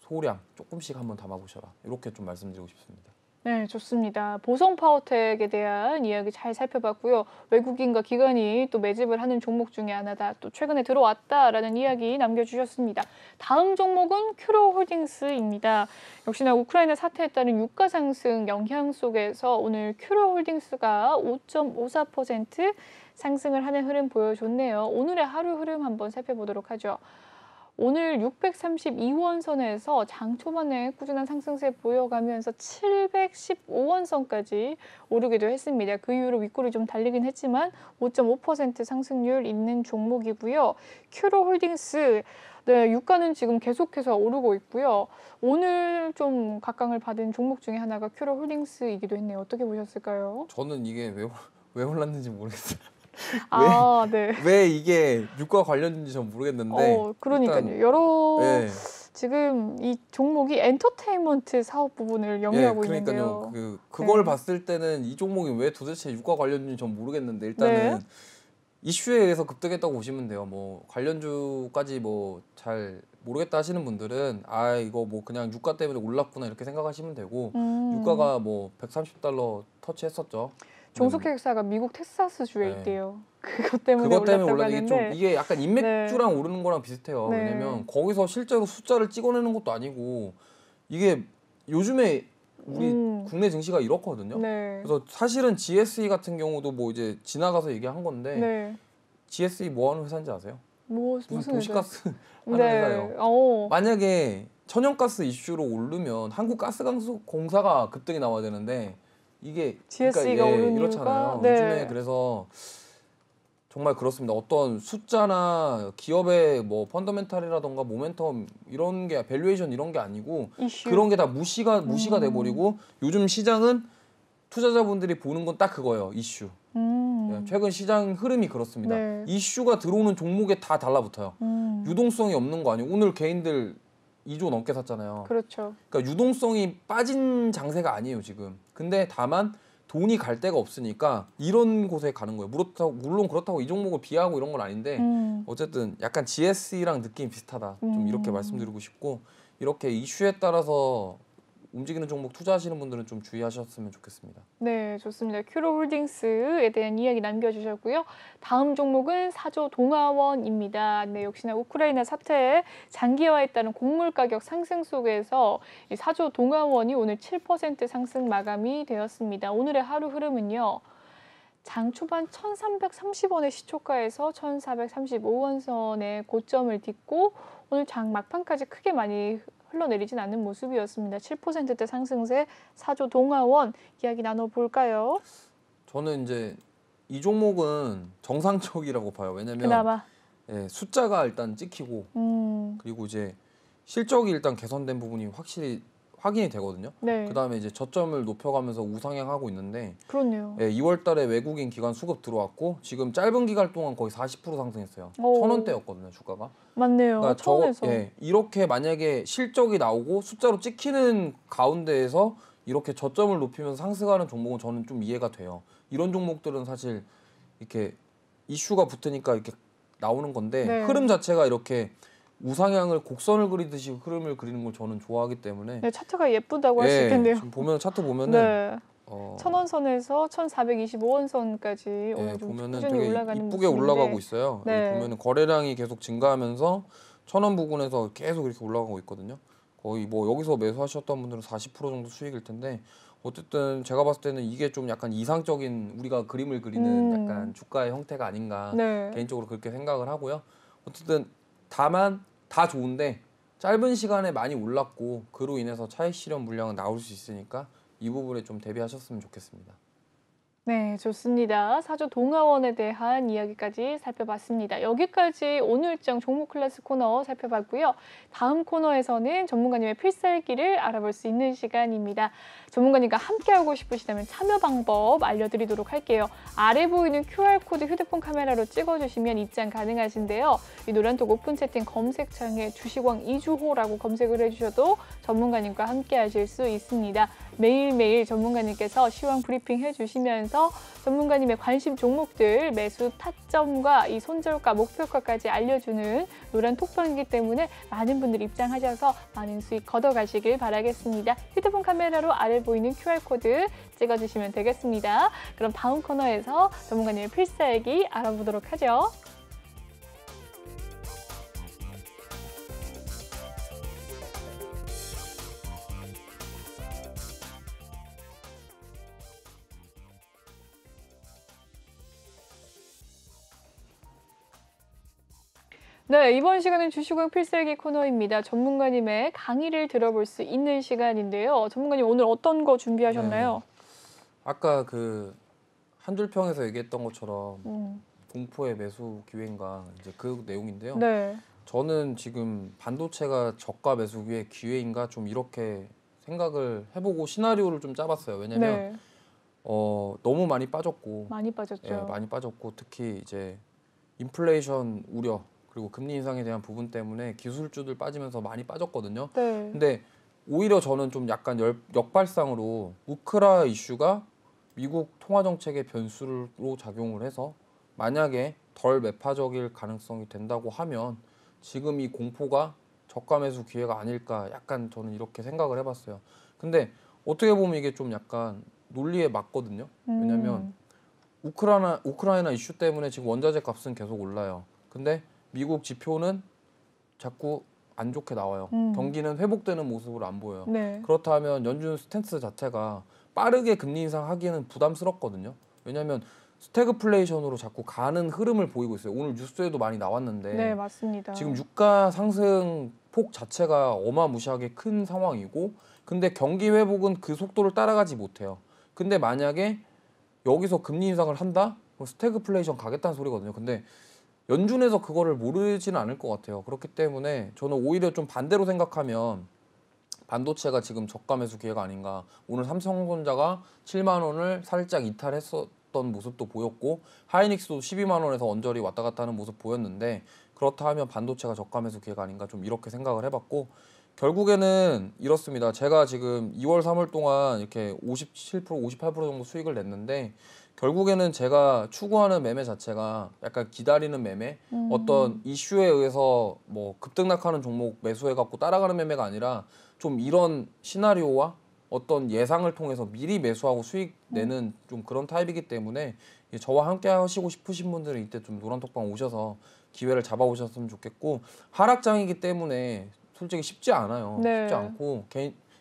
소량 조금씩 한번 담아보셔라. 이렇게 좀 말씀드리고 싶습니다. 네, 좋습니다. 보성 파워텍에 대한 이야기 잘 살펴봤고요. 외국인과 기관이 또 매집을 하는 종목 중에 하나다. 또 최근에 들어왔다라는 이야기 남겨주셨습니다. 다음 종목은 큐로홀딩스입니다. 역시나 우크라이나 사태에 따른 유가 상승 영향 속에서 오늘 큐로홀딩스가 5.54% 상승을 하는 흐름 보여줬네요. 오늘의 하루 흐름 한번 살펴보도록 하죠. 오늘 632원 선에서 장 초반에 꾸준한 상승세 보여가면서 715원 선까지 오르기도 했습니다. 그 이후로 윗골이 좀 달리긴 했지만 5.5% 상승률 있는 종목이고요. 큐로홀딩스, 네, 유가는 지금 계속해서 오르고 있고요. 오늘 좀 각광을 받은 종목 중에 하나가 큐로홀딩스이기도 했네요. 어떻게 보셨을까요? 저는 이게 왜 올랐는지 모르겠어요. 아, 네. 왜 이게 유가 관련인지 전 모르겠는데 그러니까요. 일단, 여러 네. 지금 이 종목이 엔터테인먼트 사업 부분을 영위하고 그러니까요. 있는데요. 그걸 네. 봤을 때는 이 종목이 왜 도대체 유가 관련인지 전 모르겠는데 일단은 네. 이슈에 의해서 급등했다고 보시면 돼요. 뭐 관련주까지 뭐 잘 모르겠다 하시는 분들은 아 이거 뭐 그냥 유가 때문에 올랐구나 이렇게 생각하시면 되고 유가가 뭐 130달러 터치했었죠. 종속회사가 미국 텍사스주에 네. 있대요. 그것 때문에 그것 때문에 올랐다고 올랐는데 좀 하는데 이게 약간 인맥주랑 오르는 거랑 비슷해요. 네. 왜냐면 거기서 실제로 숫자를 찍어내는 것도 아니고 이게 요즘에 우리 국내 증시가 이렇거든요. 네. 그래서 사실은 GSE 같은 경우도 뭐 이제 지나가서 얘기한 건데 네. GSE 뭐 하는 회사인지 아세요? 무슨 도시가스 하는 네. 회사예요. 만약에 천연가스 이슈로 오르면 한국가스공사가 급등이 나와야 되는데 이게 GSE가 오른 이렇잖아요. 이유가 네. 요즘에 그래서 정말 그렇습니다. 어떤 숫자나 기업의 뭐 펀더멘탈이라던가 모멘텀 이런 게 밸류에이션 이런 게 아니고 이슈. 그런 게 다 무시가 돼버리고 요즘 시장은 투자자분들이 보는 건 딱 그거예요. 이슈. 네, 최근 시장 흐름이 그렇습니다. 네. 이슈가 들어오는 종목에 다 달라붙어요. 유동성이 없는 거 아니에요. 오늘 개인들 2조 넘게 샀잖아요. 그렇죠. 그러니까 유동성이 빠진 장세가 아니에요 지금. 근데 다만 돈이 갈 데가 없으니까 이런 곳에 가는 거예요. 물론 그렇다고 이 종목을 비하하고 이런 건 아닌데 어쨌든 약간 GSE랑 느낌이 비슷하다. 좀 이렇게 말씀드리고 싶고 이렇게 이슈에 따라서 움직이는 종목 투자하시는 분들은 좀 주의하셨으면 좋겠습니다. 네, 좋습니다. 큐로홀딩스에 대한 이야기 남겨주셨고요. 다음 종목은 사조 동아원입니다. 네, 역시나 우크라이나 사태에 장기화에 따른 곡물 가격 상승 속에서 이 사조 동아원이 오늘 7% 상승 마감이 되었습니다. 오늘의 하루 흐름은요. 장 초반 1,330원의 시초가에서 1,435원 선의 고점을 딛고 오늘 장 막판까지 크게 많이 흘러내리진 않는 모습이었습니다. 7%대 상승세 사조 동아원 이야기 나눠볼까요? 저는 이제 이 종목은 정상적이라고 봐요. 왜냐면 그나마 숫자가 일단 찍히고 그리고 이제 실적이 일단 개선된 부분이 확실히 확인이 되거든요. 네. 그다음에 이제 저점을 높여가면서 우상향하고 있는데 그렇네요. 2월 달에 외국인 기관 수급 들어왔고 지금 짧은 기간 동안 거의 40% 상승했어요. 오. 1,000원대였거든요, 주가가. 맞네요. 그러니까 천원에서. 이렇게 만약에 실적이 나오고 숫자로 찍히는 가운데에서 이렇게 저점을 높이면서 상승하는 종목은 저는 좀 이해가 돼요. 이런 종목들은 사실 이렇게 이슈가 붙으니까 이렇게 나오는 건데 네. 흐름 자체가 이렇게 우상향을 곡선을 그리듯이 흐름을 그리는 걸 저는 좋아하기 때문에 네, 차트가 예쁘다고 할 수 있겠네요. 지금 보면 차트 보면은 네. 1,000원 선에서 1,425원 선까지 오늘 좀 보면은 꾸준히 되게 올라가는 이쁘게 모습인데 올라가고 있어요. 네. 여기 보면은 거래량이 계속 증가하면서 1,000원 부근에서 계속 이렇게 올라가고 있거든요. 거의 뭐 여기서 매수하셨던 분들은 40% 정도 수익일 텐데 어쨌든 제가 봤을 때는 이게 좀 약간 이상적인 우리가 그림을 그리는 약간 주가의 형태가 아닌가 네. 개인적으로 그렇게 생각을 하고요. 어쨌든 다만 다 좋은데 짧은 시간에 많이 올랐고 그로 인해서 차익 실현 물량은 나올 수 있으니까 이 부분에 좀 대비하셨으면 좋겠습니다. 네, 좋습니다. 사조 동아원에 대한 이야기까지 살펴봤습니다. 여기까지 오늘 일정 종목 클래스 코너 살펴봤고요. 다음 코너에서는 전문가님의 필살기를 알아볼 수 있는 시간입니다. 전문가님과 함께하고 싶으시다면 참여 방법 알려드리도록 할게요. 아래 보이는 QR코드 휴대폰 카메라로 찍어주시면 입장 가능하신데요. 이 노란톡 오픈 채팅 검색창에 주식왕 이주호라고 검색을 해주셔도 전문가님과 함께하실 수 있습니다. 매일매일 전문가님께서 시황 브리핑 해주시면서 통해서 전문가님의 관심 종목들 매수 타점과 이 손절가, 목표가까지 알려주는 노란 톡방이기 때문에 많은 분들이 입장하셔서 많은 수익 걷어가시길 바라겠습니다. 휴대폰 카메라로 아래 보이는 QR코드 찍어주시면 되겠습니다. 그럼 다음 코너에서 전문가님의 필살기 알아보도록 하죠. 네, 이번 시간은 주식왕 필살기 코너입니다. 전문가님의 강의를 들어볼 수 있는 시간인데요. 전문가님 오늘 어떤 거 준비하셨나요? 네. 아까 그 한줄평에서 얘기했던 것처럼 공포의 매수 기회인가 이제 그 내용인데요. 네. 저는 지금 반도체가 저가 매수 기회인가 좀 이렇게 생각을 해보고 시나리오를 좀 짜봤어요. 왜냐면 네. 너무 많이 빠졌고 많이 빠졌죠. 예, 많이 빠졌고 특히 이제 인플레이션 우려 그리고 금리 인상에 대한 부분 때문에 기술주들 빠지면서 많이 빠졌거든요. 네. 근데 오히려 저는 좀 약간 역발상으로 우크라 이슈가 미국 통화 정책의 변수로 작용을 해서 만약에 덜 매파적일 가능성이 된다고 하면 지금 이 공포가 저가 매수 기회가 아닐까 약간 저는 이렇게 생각을 해봤어요. 근데 어떻게 보면 이게 좀 약간 논리에 맞거든요. 왜냐면 우크라이나 이슈 때문에 지금 원자재 값은 계속 올라요. 근데 미국 지표는 자꾸 안 좋게 나와요. 경기는 회복되는 모습을 안 보여요. 네. 그렇다면 연준 스탠스 자체가 빠르게 금리 인상하기에는 부담스럽거든요. 왜냐하면 스태그플레이션으로 자꾸 가는 흐름을 보이고 있어요. 오늘 뉴스에도 많이 나왔는데 네, 맞습니다. 지금 유가 상승 폭 자체가 어마무시하게 큰 상황이고 근데 경기 회복은 그 속도를 따라가지 못해요. 근데 만약에 여기서 금리 인상을 한다? 그럼 스태그플레이션 가겠다는 소리거든요. 근데 연준에서 그거를 모르지는 않을 것 같아요. 그렇기 때문에 저는 오히려 좀 반대로 생각하면 반도체가 지금 저가 매수 기회가 아닌가. 오늘 삼성전자가 7만 원을 살짝 이탈했었던 모습도 보였고 하이닉스도 12만 원에서 언저리 왔다 갔다 하는 모습 보였는데 그렇다 하면 반도체가 저가 매수 기회가 아닌가 좀 이렇게 생각을 해봤고 결국에는 이렇습니다. 제가 지금 2월 3월 동안 이렇게 57%, 58% 정도 수익을 냈는데 결국에는 제가 추구하는 매매 자체가 약간 기다리는 매매, 어떤 이슈에 의해서 뭐 급등락하는 종목 매수해갖고 따라가는 매매가 아니라 좀 이런 시나리오와 어떤 예상을 통해서 미리 매수하고 수익 내는 좀 그런 타입이기 때문에 저와 함께 하시고 싶으신 분들은 이때 좀 노란톡방 오셔서 기회를 잡아오셨으면 좋겠고 하락장이기 때문에 솔직히 쉽지 않아요. 네. 쉽지 않고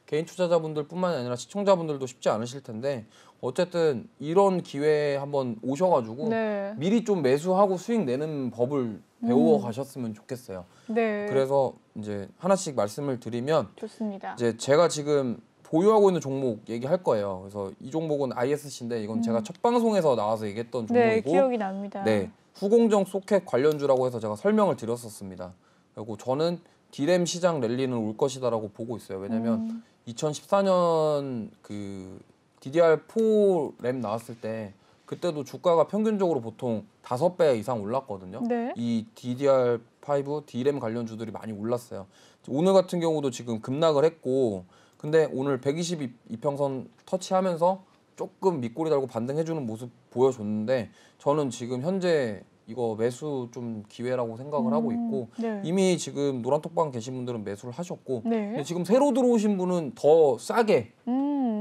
개인 투자자분들뿐만이 아니라 시청자분들도 쉽지 않으실 텐데 어쨌든 이런 기회에 한번 오셔가지고 네. 미리 좀 매수하고 수익 내는 법을 배워 가셨으면 좋겠어요. 네. 그래서 이제 하나씩 말씀을 드리면 좋습니다. 이제 제가 지금 보유하고 있는 종목 얘기할 거예요. 그래서 이 종목은 ISC인데 이건 제가 첫 방송에서 나와서 얘기했던 네, 종목이고 기억이 납니다. 네, 후공정 소켓 관련주라고 해서 제가 설명을 드렸었습니다. 그리고 저는 디램 시장 랠리는 올 것이다라고 보고 있어요. 왜냐면 2014년 그 DDR4 램 나왔을 때 그때도 주가가 평균적으로 보통 5배 이상 올랐거든요. 네. 이 DDR5 D램 관련주들이 많이 올랐어요. 오늘 같은 경우도 지금 급락을 했고 근데 오늘 122평선 터치하면서 조금 밑꼬리 달고 반등해주는 모습 보여줬는데 저는 지금 현재 이거 매수 좀 기회라고 생각을 하고 있고 네. 이미 지금 노란톡방 계신 분들은 매수를 하셨고 네. 근데 지금 새로 들어오신 분은 더 싸게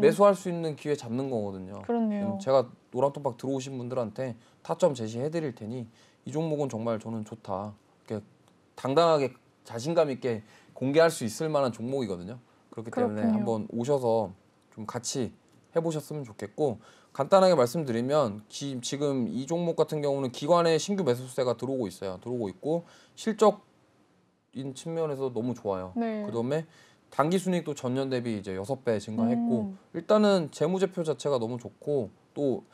매수할 수 있는 기회 잡는 거거든요. 그렇네요. 제가 노란톡방 들어오신 분들한테 타점 제시해 드릴 테니 이 종목은 정말 저는 좋다. 이렇게 당당하게 자신감 있게 공개할 수 있을 만한 종목이거든요. 그렇기 때문에 그렇군요. 한번 오셔서 좀 같이 해보셨으면 좋겠고 간단하게 말씀드리면 지금 이 종목 같은 경우는 기관의 신규 매수세가 들어오고 있어요. 들어오고 있고 실적인 측면에서 너무 좋아요. 네. 그다음에 단기 순이익도 전년 대비 이제 6배 증가했고 일단은 재무제표 자체가 너무 좋고 또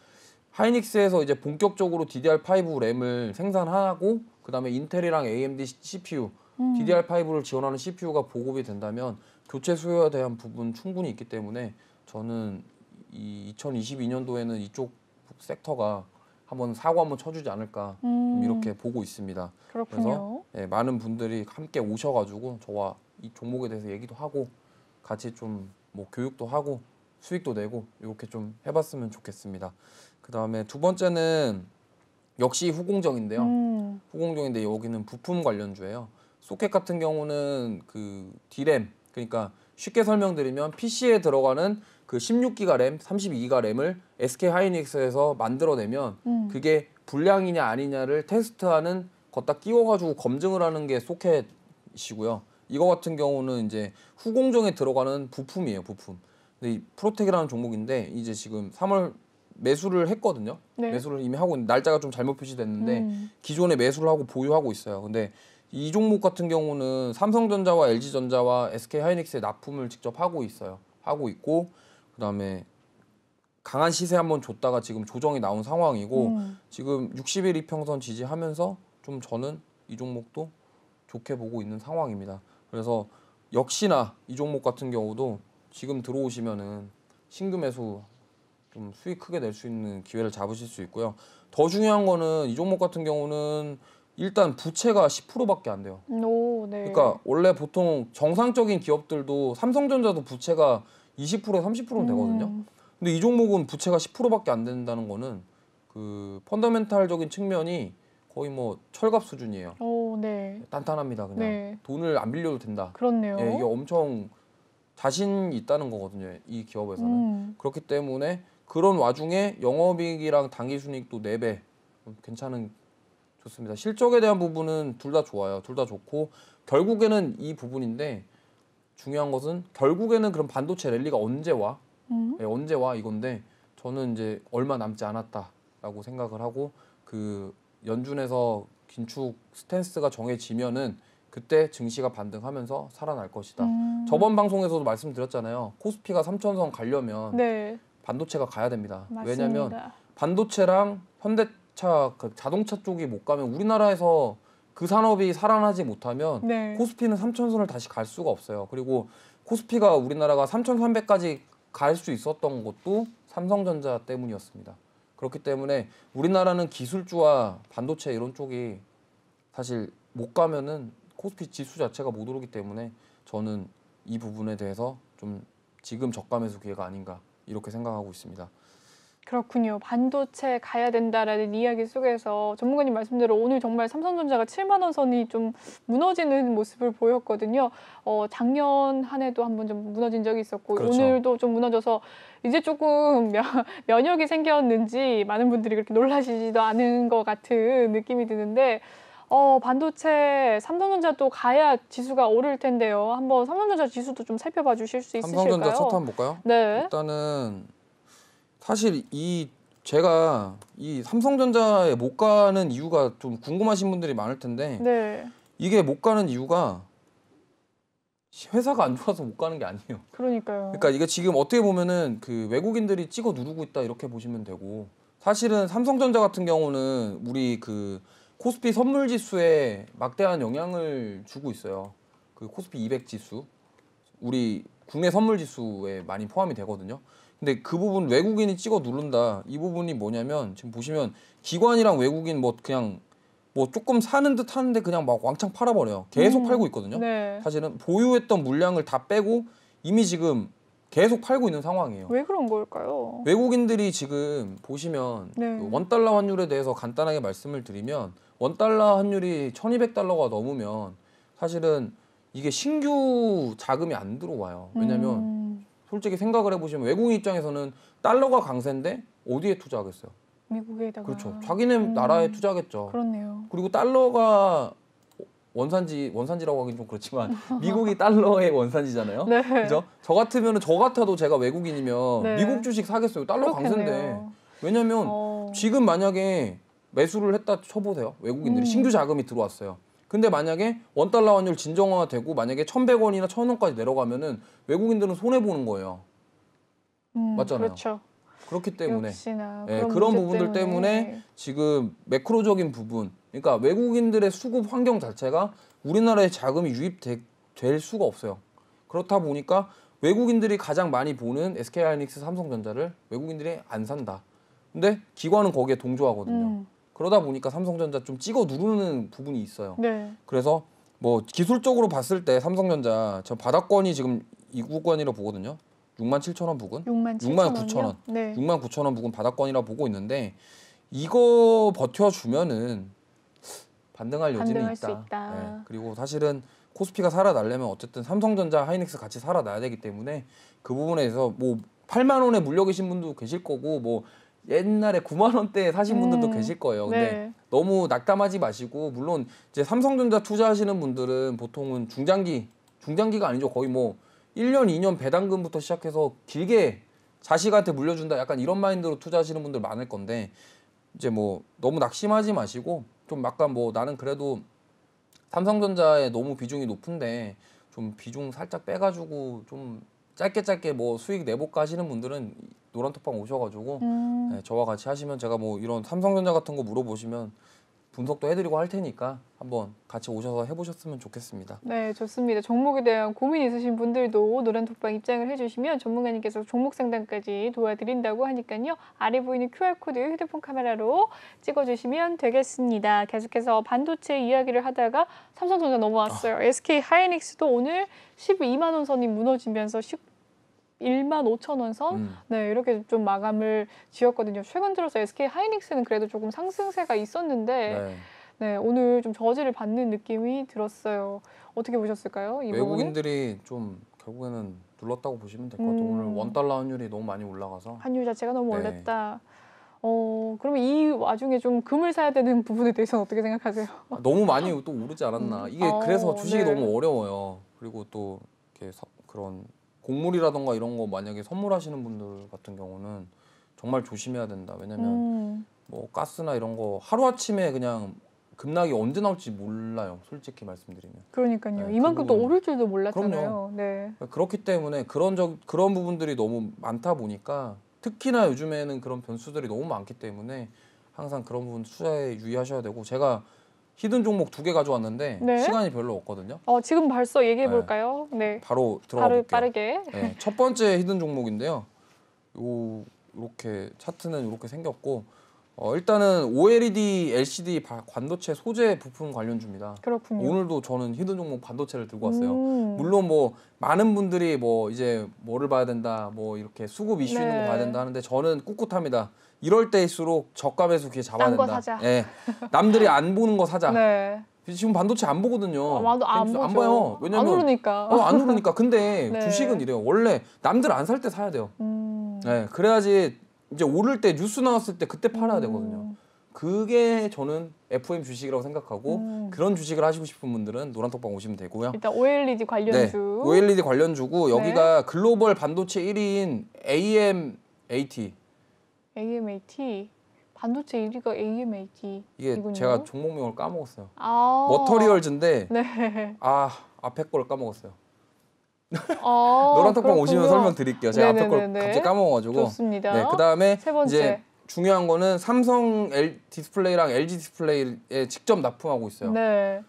하이닉스에서 이제 본격적으로 DDR5 램을 생산하고 그다음에 인텔이랑 AMD CPU DDR5를 지원하는 CPU가 보급이 된다면 교체 수요에 대한 부분 충분히 있기 때문에 저는 이 2022년도에는 이쪽 섹터가 한번 사고 한번 쳐주지 않을까 이렇게 보고 있습니다. 그렇군요. 그래서 많은 분들이 함께 오셔가지고 저와 이 종목에 대해서 얘기도 하고 같이 좀 뭐 교육도 하고 수익도 내고 이렇게 좀 해봤으면 좋겠습니다. 그 다음에 두 번째는 역시 후공정인데요. 후공정인데 여기는 부품 관련주예요. 소켓 같은 경우는 그 D램, 그러니까 쉽게 설명드리면 PC에 들어가는 그 16기가 램, 32기가 램을 SK 하이닉스에서 만들어내면 그게 불량이냐 아니냐를 테스트하는 걷다 끼워가지고 검증을 하는 게 소켓이고요. 이거 같은 경우는 이제 후공정에 들어가는 부품이에요, 부품. 근데 이 프로텍이라는 종목인데 이제 지금 3월 매수를 했거든요. 네. 매수를 이미 하고 있는데 날짜가 좀 잘못 표시됐는데 기존에 매수를 하고 보유하고 있어요. 근데 이 종목 같은 경우는 삼성전자와 LG전자와 SK하이닉스의 납품을 직접 하고 있어요. 하고 있고 그다음에 강한 시세 한번 줬다가 지금 조정이 나온 상황이고 지금 60일 이평선 지지하면서 좀 저는 이 종목도 좋게 보고 있는 상황입니다. 그래서 역시나 이 종목 같은 경우도 지금 들어오시면은 신규 매수 좀 수익 크게 낼 수 있는 기회를 잡으실 수 있고요. 더 중요한 거는 이 종목 같은 경우는 일단 부채가 10%밖에 안 돼요. 오, 네. 그러니까 원래 보통 정상적인 기업들도 삼성전자도 부채가 20%, 30%는 되거든요. 근데 이 종목은 부채가 10%밖에 안 된다는 거는 그 펀더멘탈적인 측면이 거의 뭐 철갑 수준이에요. 오, 네. 단단합니다. 그냥 네. 돈을 안 빌려도 된다. 그렇네요. 예, 이게 엄청 자신 있다는 거거든요. 이 기업에서는. 그렇기 때문에 그런 와중에 영업이익이랑 당기순이익도 4배 괜찮은 좋습니다. 실적에 대한 부분은 둘 다 좋아요. 둘 다 좋고 결국에는 이 부분인데 중요한 것은 결국에는 그럼 반도체 랠리가 언제 와? 네, 언제 와 이건데 저는 이제 얼마 남지 않았다라고 생각을 하고 그 연준에서 긴축 스탠스가 정해지면은 그때 증시가 반등하면서 살아날 것이다. 저번 방송에서도 말씀드렸잖아요. 코스피가 3천선 가려면 네. 반도체가 가야 됩니다. 맞습니다. 왜냐하면 반도체랑 현대차, 그 자동차 쪽이 못 가면 우리나라에서 그 산업이 살아나지 못하면 네. 코스피는 3천선을 다시 갈 수가 없어요. 그리고 코스피가 우리나라가 3,300까지 갈 수 있었던 것도 삼성전자 때문이었습니다. 그렇기 때문에 우리나라는 기술주와 반도체 이런 쪽이 사실 못 가면은 코스피 지수 자체가 못 오르기 때문에 저는 이 부분에 대해서 좀 지금 저가 매수 기회가 아닌가 이렇게 생각하고 있습니다. 그렇군요. 반도체 가야 된다라는 이야기 속에서 전문가님 말씀대로 오늘 정말 삼성전자가 7만 원 선이 좀 무너지는 모습을 보였거든요. 작년 한 해도 한번 좀 무너진 적이 있었고 그렇죠. 오늘도 좀 무너져서 이제 조금 면역이 생겼는지 많은 분들이 그렇게 놀라시지도 않은 것 같은 느낌이 드는데 반도체 삼성전자도 가야 지수가 오를 텐데요. 한번 삼성전자 지수도 좀 살펴봐 주실 수 있으실까요? 삼성전자 차트 한번 볼까요? 네. 일단은 사실 제가 이 삼성전자에 못 가는 이유가 좀 궁금하신 분들이 많을 텐데 네. 이게 못 가는 이유가 회사가 안 좋아서 못 가는 게 아니에요. 그러니까요. 그러니까 이게 지금 어떻게 보면은 그 외국인들이 찍어 누르고 있다 이렇게 보시면 되고 사실은 삼성전자 같은 경우는 우리 그 코스피 선물 지수에 막대한 영향을 주고 있어요. 그 코스피 200 지수 우리 국내 선물 지수에 많이 포함이 되거든요. 근데 그 부분 외국인이 찍어 누른다. 이 부분이 뭐냐면 지금 보시면 기관이랑 외국인 뭐 그냥 뭐 조금 사는 듯 하는데 그냥 막 왕창 팔아버려요. 계속 팔고 있거든요. 네. 사실은 보유했던 물량을 다 빼고 이미 지금 계속 팔고 있는 상황이에요. 왜 그런 걸까요? 외국인들이 지금 보시면 네. 그 원달러 환율에 대해서 간단하게 말씀을 드리면 원달러 환율이 1200달러가 넘으면 사실은 이게 신규 자금이 안 들어와요. 왜냐면 솔직히 생각을 해보시면 외국인 입장에서는 달러가 강세인데 어디에 투자하겠어요? 미국에다가. 그렇죠. 자기네 나라에 투자하겠죠. 그렇네요. 그리고 달러가 원산지라고 하긴 좀 그렇지만 미국이 달러의 원산지잖아요. 네. 그죠? 저 같아도 제가 외국인이면 네. 미국 주식 사겠어요. 달러 강세인데. 그렇겠네요. 왜냐면 지금 만약에 매수를 했다 쳐보세요. 외국인들이 신규 자금이 들어왔어요. 근데 만약에 원달러 환율 진정화되고 만약에 1,100원이나 1,000원까지 내려가면은 외국인들은 손해 보는 거예요. 맞잖아요. 그렇죠. 그렇기 때문에 역시나 예, 그런 그런 문제 부분들 때문에 지금 매크로적인 부분, 그러니까 외국인들의 수급 환경 자체가 우리나라에 자금이 유입될 수가 없어요. 그렇다 보니까 외국인들이 가장 많이 보는 SK하이닉스, 삼성전자를 외국인들이 안 산다. 근데 기관은 거기에 동조하거든요. 그러다 보니까 삼성전자 좀 찍어 누르는 부분이 있어요. 네. 그래서 뭐 기술적으로 봤을 때 삼성전자 저 바닥권이 지금 이구권이라고 보거든요. 67,000원 부근, 69,000원. 네. 69,000원 부근 바닥권이라 보고 있는데 이거 버텨주면은 반등할 여지는 반등할 있다. 수 있다. 네. 그리고 사실은 코스피가 살아나려면 어쨌든 삼성전자, 하이닉스 같이 살아나야 되기 때문에 그 부분에 대해서 뭐 8만 원에 물려 계신 분도 계실 거고 뭐 옛날에 9만 원대에 사신 분들도 계실 거예요. 근데 네. 너무 낙담하지 마시고 물론 이제 삼성전자 투자하시는 분들은 보통은 중장기가 아니죠. 거의 뭐 1년, 2년 배당금부터 시작해서 길게 자식한테 물려준다 약간 이런 마인드로 투자하시는 분들 많을 건데 이제 뭐 너무 낙심하지 마시고 좀 약간 뭐 나는 그래도 삼성전자에 너무 비중이 높은데 좀 비중 살짝 빼가지고 좀 짧게 뭐 수익 내볼까 하시는 분들은 노란톡방 오셔가지고 네, 저와 같이 하시면 제가 뭐 이런 삼성전자 같은 거 물어보시면 분석도 해드리고 할 테니까 한번 같이 오셔서 해보셨으면 좋겠습니다. 네, 좋습니다. 종목에 대한 고민 있으신 분들도 노란톡방 입장을 해주시면 전문가님께서 종목 상담까지 도와드린다고 하니까요. 아래 보이는 QR코드 휴대폰 카메라로 찍어주시면 되겠습니다. 계속해서 반도체 이야기를 하다가 삼성전자 넘어왔어요. SK 하이닉스도 오늘 12만 원 선이 무너지면서 1만 5천 원 선? 네, 이렇게 좀 마감을 지었거든요. 최근 들어서 SK 하이닉스는 그래도 조금 상승세가 있었는데 네, 오늘 좀 저지를 받는 느낌이 들었어요. 어떻게 보셨을까요? 이 외국인들이 좀 결국에는 눌렀다고 보시면 될 것 같아요. 오늘 원달러 환율이 너무 많이 올라가서 환율 자체가 너무 올랐다. 그러면 이 와중에 좀 금을 사야 되는 부분에 대해서는 어떻게 생각하세요? 너무 많이 또 오르지 않았나. 이게 그래서 주식이 너무 어려워요. 그리고 또 이렇게 그런 곡물이라던가 이런 거 만약에 선물하시는 분들 같은 경우는 정말 조심해야 된다. 왜냐면 뭐 가스나 이런 거 하루아침에 그냥 급락이 언제 나올지 몰라요. 솔직히 말씀드리면. 그러니까요. 네, 이만큼 또 그 오를 줄도 몰랐잖아요. 그럼요. 네. 그렇기 때문에 그런 부분들이 너무 많다 보니까 특히나 요즘에는 그런 변수들이 너무 많기 때문에 항상 그런 부분 투자에 유의하셔야 되고 제가 히든 종목 2개 가져왔는데 네. 시간이 별로 없거든요. 지금 벌써 얘기해 볼까요? 네. 바로 들어가 볼게요. 빠르게. 네, 첫 번째 히든 종목인데요. 이렇게 차트는 이렇게 생겼고 일단은 OLED, LCD 반도체 소재 부품 관련주입니다. 그렇군요. 오늘도 저는 히든 종목 반도체를 들고 왔어요. 물론 뭐 많은 분들이 뭐 이제 뭐를 봐야 된다, 뭐 이렇게 수급 이슈 있는 거 봐야 된다 하는데 저는 꿋꿋합니다. 이럴 때일수록 저가 매수 기회 잡아야 딴 거 된다. 사자. 예, 남들이 안 보는 거 사자. 네. 지금 반도체 안 보거든요. 안 보죠. 안 봐요. 왜냐면 안 오르니까. 안 오르니까. 근데 네. 주식은 이래요. 원래 남들 안 살 때 사야 돼요. 네, 그래야지 이제 오를 때 뉴스 나왔을 때 그때 팔아야 되거든요. 그게 저는 FM 주식이라고 생각하고 그런 주식을 하시고 싶은 분들은 노란톡방 오시면 되고요. 일단 OLED 관련주. 네, OLED 관련주고 여기가 글로벌 반도체 1위인 AMAT. AMAT. 반도체 1위가 AMAT. 이게 이군요. 제가 종목명을 까먹었어요. 아. 머터리얼즈인데 네. 앞에 걸 까먹었어요. 아, 노란톡방 오시면 그렇군요. 설명드릴게요. 제가 앞에 걸 네네네네. 갑자기 까먹어가지고. 좋습니다. 네, 그다음에 세 번째. 이제 중요한 거는 삼성 디스플레이랑 LG 디스플레이에 직접 납품하고 있어요. 네.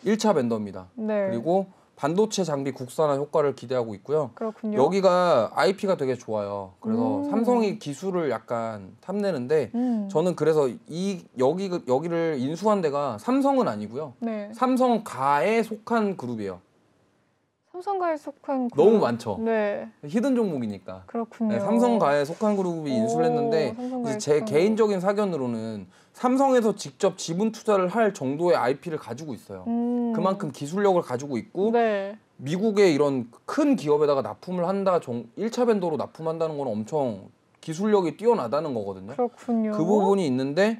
1차 벤더입니다. 네. 그리고 반도체 장비 국산화 효과를 기대하고 있고요. 그렇군요. 여기가 IP가 되게 좋아요. 그래서 삼성이 기술을 약간 탐내는데 저는 그래서 여기를 인수한 데가 삼성은 아니고요. 네. 삼성가에 속한 그룹이에요. 삼성가에 속한 그룹. 너무 많죠. 네. 히든 종목이니까. 그렇군요. 네, 삼성가에 속한 그룹이 인수를 했는데 삼성가에 제 속한 개인적인 사견으로는 삼성에서 직접 지분 투자를 할 정도의 IP를 가지고 있어요. 그만큼 기술력을 가지고 있고 네. 미국의 이런 큰 기업에다가 납품을 한다, 1차 벤더로 납품한다는 건 엄청 기술력이 뛰어나다는 거거든요. 그렇군요. 그 부분이 있는데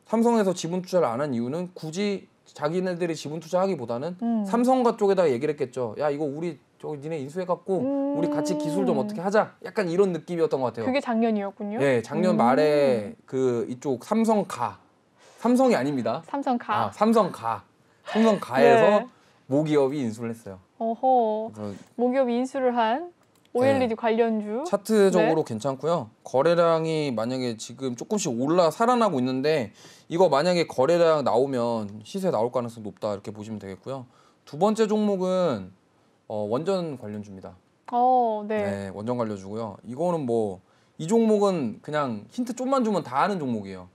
삼성에서 지분 투자를 안 한 이유는 굳이 자기네들이 지분 투자하기보다는 삼성가 쪽에다가 얘기를 했겠죠. 야, 이거 우리 저기 니네 인수해갖고 우리 같이 기술 좀 어떻게 하자. 약간 이런 느낌이었던 것 같아요. 그게 작년이었군요. 네, 작년 말에 그 이쪽 삼성이 아닙니다. 삼성가. 삼성가에서 네. 모기업이 인수를 했어요. 어허. 그래서 모기업이 인수를 한 OLED 관련주. 차트적으로 괜찮고요. 거래량이 만약에 지금 조금씩 살아나고 있는데 이거 만약에 거래량 나오면 시세 나올 가능성이 높다 이렇게 보시면 되겠고요. 두 번째 종목은 원전 관련주입니다. 네. 네, 원전 관련주고요. 이거는 뭐 이 종목은 그냥 힌트 좀만 주면 다 아는 종목이에요.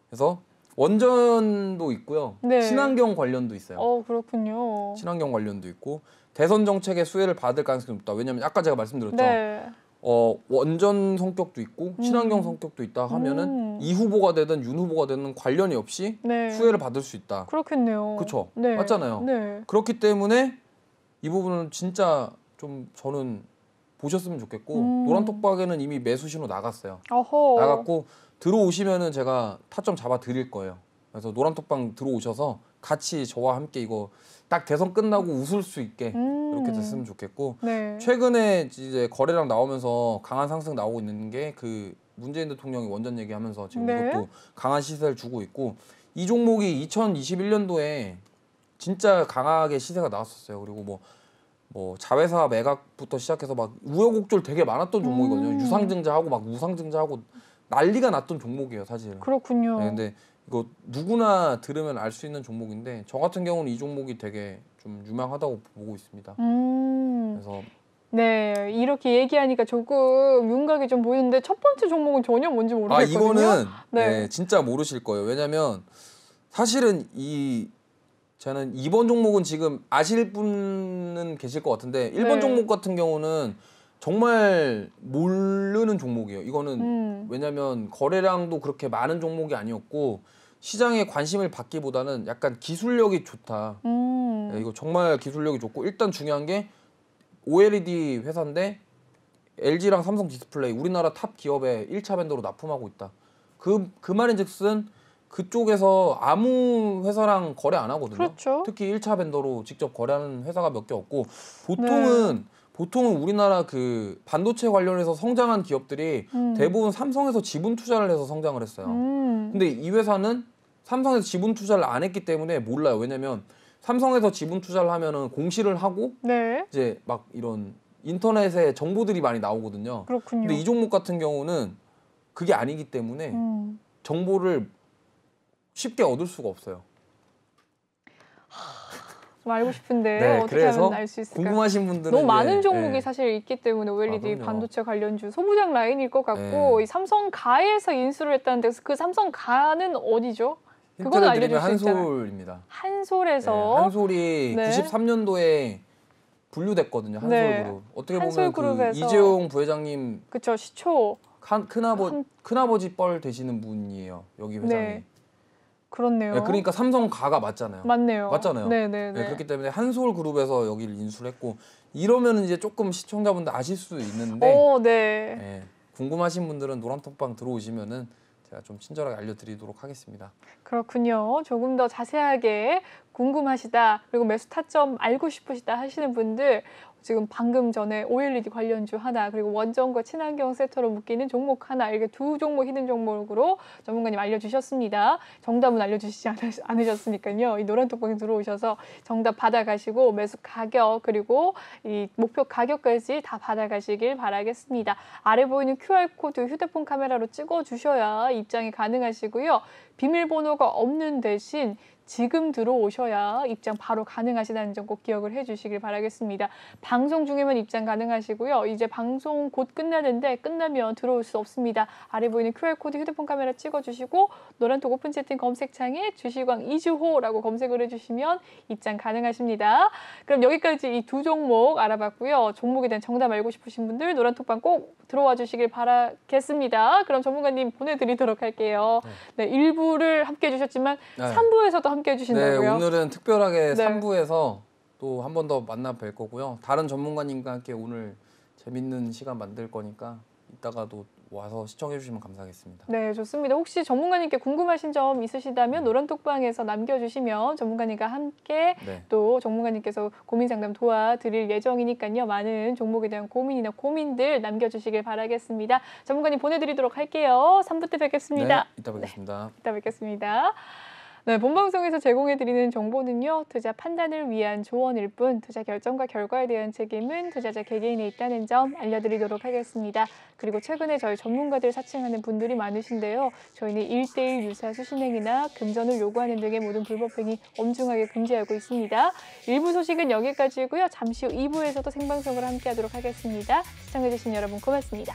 그래서 원전도 있고요. 네. 친환경 관련도 있어요. 그렇군요. 친환경 관련도 있고 대선 정책의 수혜를 받을 가능성이 높다. 왜냐하면 아까 제가 말씀드렸죠. 네. 원전 성격도 있고 친환경 성격도 있다 하면은 이 후보가 되든 윤 후보가 되든 관련이 없이 네. 수혜를 받을 수 있다. 그렇겠네요. 그렇죠. 네. 맞잖아요. 네. 그렇기 때문에 이 부분은 진짜 좀 저는 보셨으면 좋겠고 노란톡박에는 이미 매수 신호 나갔어요. 어허. 나갔고 들어오시면은 제가 타점 잡아 드릴 거예요. 그래서 노란톡방 들어오셔서 같이 저와 함께 이거 딱 대선 끝나고 웃을 수 있게 이렇게 됐으면 좋겠고 네. 최근에 이제 거래량 나오면서 강한 상승 나오고 있는 게 그 문재인 대통령이 원전 얘기하면서 지금 네. 이것도 강한 시세를 주고 있고 이 종목이 2021년도에 진짜 강하게 시세가 나왔었어요. 그리고 뭐 자회사 매각부터 시작해서 막 우여곡절 되게 많았던 종목이거든요. 유상증자하고 막 우상증자하고 난리가 났던 종목이에요, 사실. 그렇군요. 네, 근데 이거 누구나 들으면 알 수 있는 종목인데 저 같은 경우는 이 종목이 되게 좀 유명하다고 보고 있습니다. 그래서 네, 이렇게 얘기하니까 조금 윤곽이 좀 보이는데 첫 번째 종목은 전혀 뭔지 모르겠거든요. 이거는 네. 네, 진짜 모르실 거예요. 왜냐면 사실은 저는 2번 종목은 지금 아실 분은 계실 것 같은데 1번 네. 종목 같은 경우는 정말 모르는 종목이에요. 이거는 왜냐면 거래량도 그렇게 많은 종목이 아니었고 시장에 관심을 받기보다는 약간 기술력이 좋다. 네, 이거 정말 기술력이 좋고 일단 중요한 게 OLED 회사인데 LG랑 삼성 디스플레이 우리나라 탑 기업에 1차 벤더로 납품하고 있다. 그 말인즉슨 그쪽에서 아무 회사랑 거래 안 하거든요. 그렇죠. 특히 1차 벤더로 직접 거래하는 회사가 몇 개 없고 보통은 우리나라 그 반도체 관련해서 성장한 기업들이 대부분 삼성에서 지분 투자를 해서 성장을 했어요. 근데 이 회사는 삼성에서 지분 투자를 안 했기 때문에 몰라요. 왜냐면 삼성에서 지분 투자를 하면은 공시를 하고 네. 이제 막 이런 인터넷에 정보들이 많이 나오거든요. 그렇군요. 근데 이 종목 같은 경우는 그게 아니기 때문에 정보를 쉽게 얻을 수가 없어요. 좀 알고 싶은데 네, 어떻게 그래서 하면 알 수 있을까요? 궁금하신 분들은 너무 많은 이제, 종목이 네. 사실 있기 때문에 OLED 그럼요. 반도체 관련주 소부장 라인일 것 같고 네. 이 삼성가에서 인수를 했다는데 그 삼성가는 어디죠? 그거는 힌트를 드리면 알려줄 수 있잖아요. 한솔입니다. 한솔에서 네, 한솔이 네. 93년도에 분류됐거든요. 한솔그룹. 네. 어떻게 보면 그 한솔그룹에서 이재용 부회장님 그쵸 시초 큰아버지 뻘 되시는 분이에요. 여기 회장이. 네. 그렇네요. 네, 그러니까 삼성가가 맞잖아요. 맞네요. 맞잖아요. 네네네. 네, 그렇기 때문에 한솔그룹에서 여기를 인수를 했고 이러면 이제 조금 시청자분들 아실 수 있는데 네. 네, 궁금하신 분들은 노란톡방 들어오시면은 제가 좀 친절하게 알려드리도록 하겠습니다. 그렇군요. 조금 더 자세하게 궁금하시다 그리고 매수 타점 알고 싶으시다 하시는 분들 지금 방금 전에 OLED 관련주 하나 그리고 원전과 친환경 세터로 묶이는 종목 하나 이렇게 두 종목 히든 종목으로 전문가님 알려주셨습니다. 정답은 알려주시지 않으셨으니까요. 이 노란톡방에 들어오셔서 정답 받아가시고 매수 가격 그리고 이 목표 가격까지 다 받아가시길 바라겠습니다. 아래 보이는 QR코드 휴대폰 카메라로 찍어주셔야 입장이 가능하시고요. 비밀번호가 없는 대신 지금 들어오셔야 입장 바로 가능하시다는 점 꼭 기억을 해주시길 바라겠습니다. 방송 중에만 입장 가능하시고요. 이제 방송 곧 끝나는데 끝나면 들어올 수 없습니다. 아래 보이는 QR코드 휴대폰 카메라 찍어주시고 노란톡 오픈 채팅 검색창에 주시광 이주호라고 검색을 해주시면 입장 가능하십니다. 그럼 여기까지 이 두 종목 알아봤고요. 종목에 대한 정답 알고 싶으신 분들 노란톡방 꼭 들어와 주시길 바라겠습니다. 그럼 전문가님 보내드리도록 할게요. 네, 1부를 함께 해주셨지만 네. 3부에서도 함께 해주신다고요? 네, 오늘은 특별하게 네. 3부에서 또 한 번 더 만나 뵐 거고요. 다른 전문가님과 함께 오늘 재밌는 시간 만들 거니까 이따가도 와서 시청해 주시면 감사하겠습니다. 네, 좋습니다. 혹시 전문가님께 궁금하신 점 있으시다면 노란톡방에서 남겨주시면 전문가님과 함께 네. 또 전문가님께서 고민 상담 도와드릴 예정이니까요. 많은 종목에 대한 고민이나 고민들 남겨주시길 바라겠습니다. 전문가님 보내드리도록 할게요. 3부 때 뵙겠습니다. 네, 이따 뵙겠습니다. 네, 이따 뵙겠습니다. 네, 본방송에서 제공해드리는 정보는요. 투자 판단을 위한 조언일 뿐 투자 결정과 결과에 대한 책임은 투자자 개개인에 있다는 점 알려드리도록 하겠습니다. 그리고 최근에 저희 전문가들 사칭하는 분들이 많으신데요. 저희는 1:1 유사 수신행위나 금전을 요구하는 등의 모든 불법행위 엄중하게 금지하고 있습니다. 1부 소식은 여기까지고요. 잠시 후 2부에서도 생방송을 함께하도록 하겠습니다. 시청해주신 여러분 고맙습니다.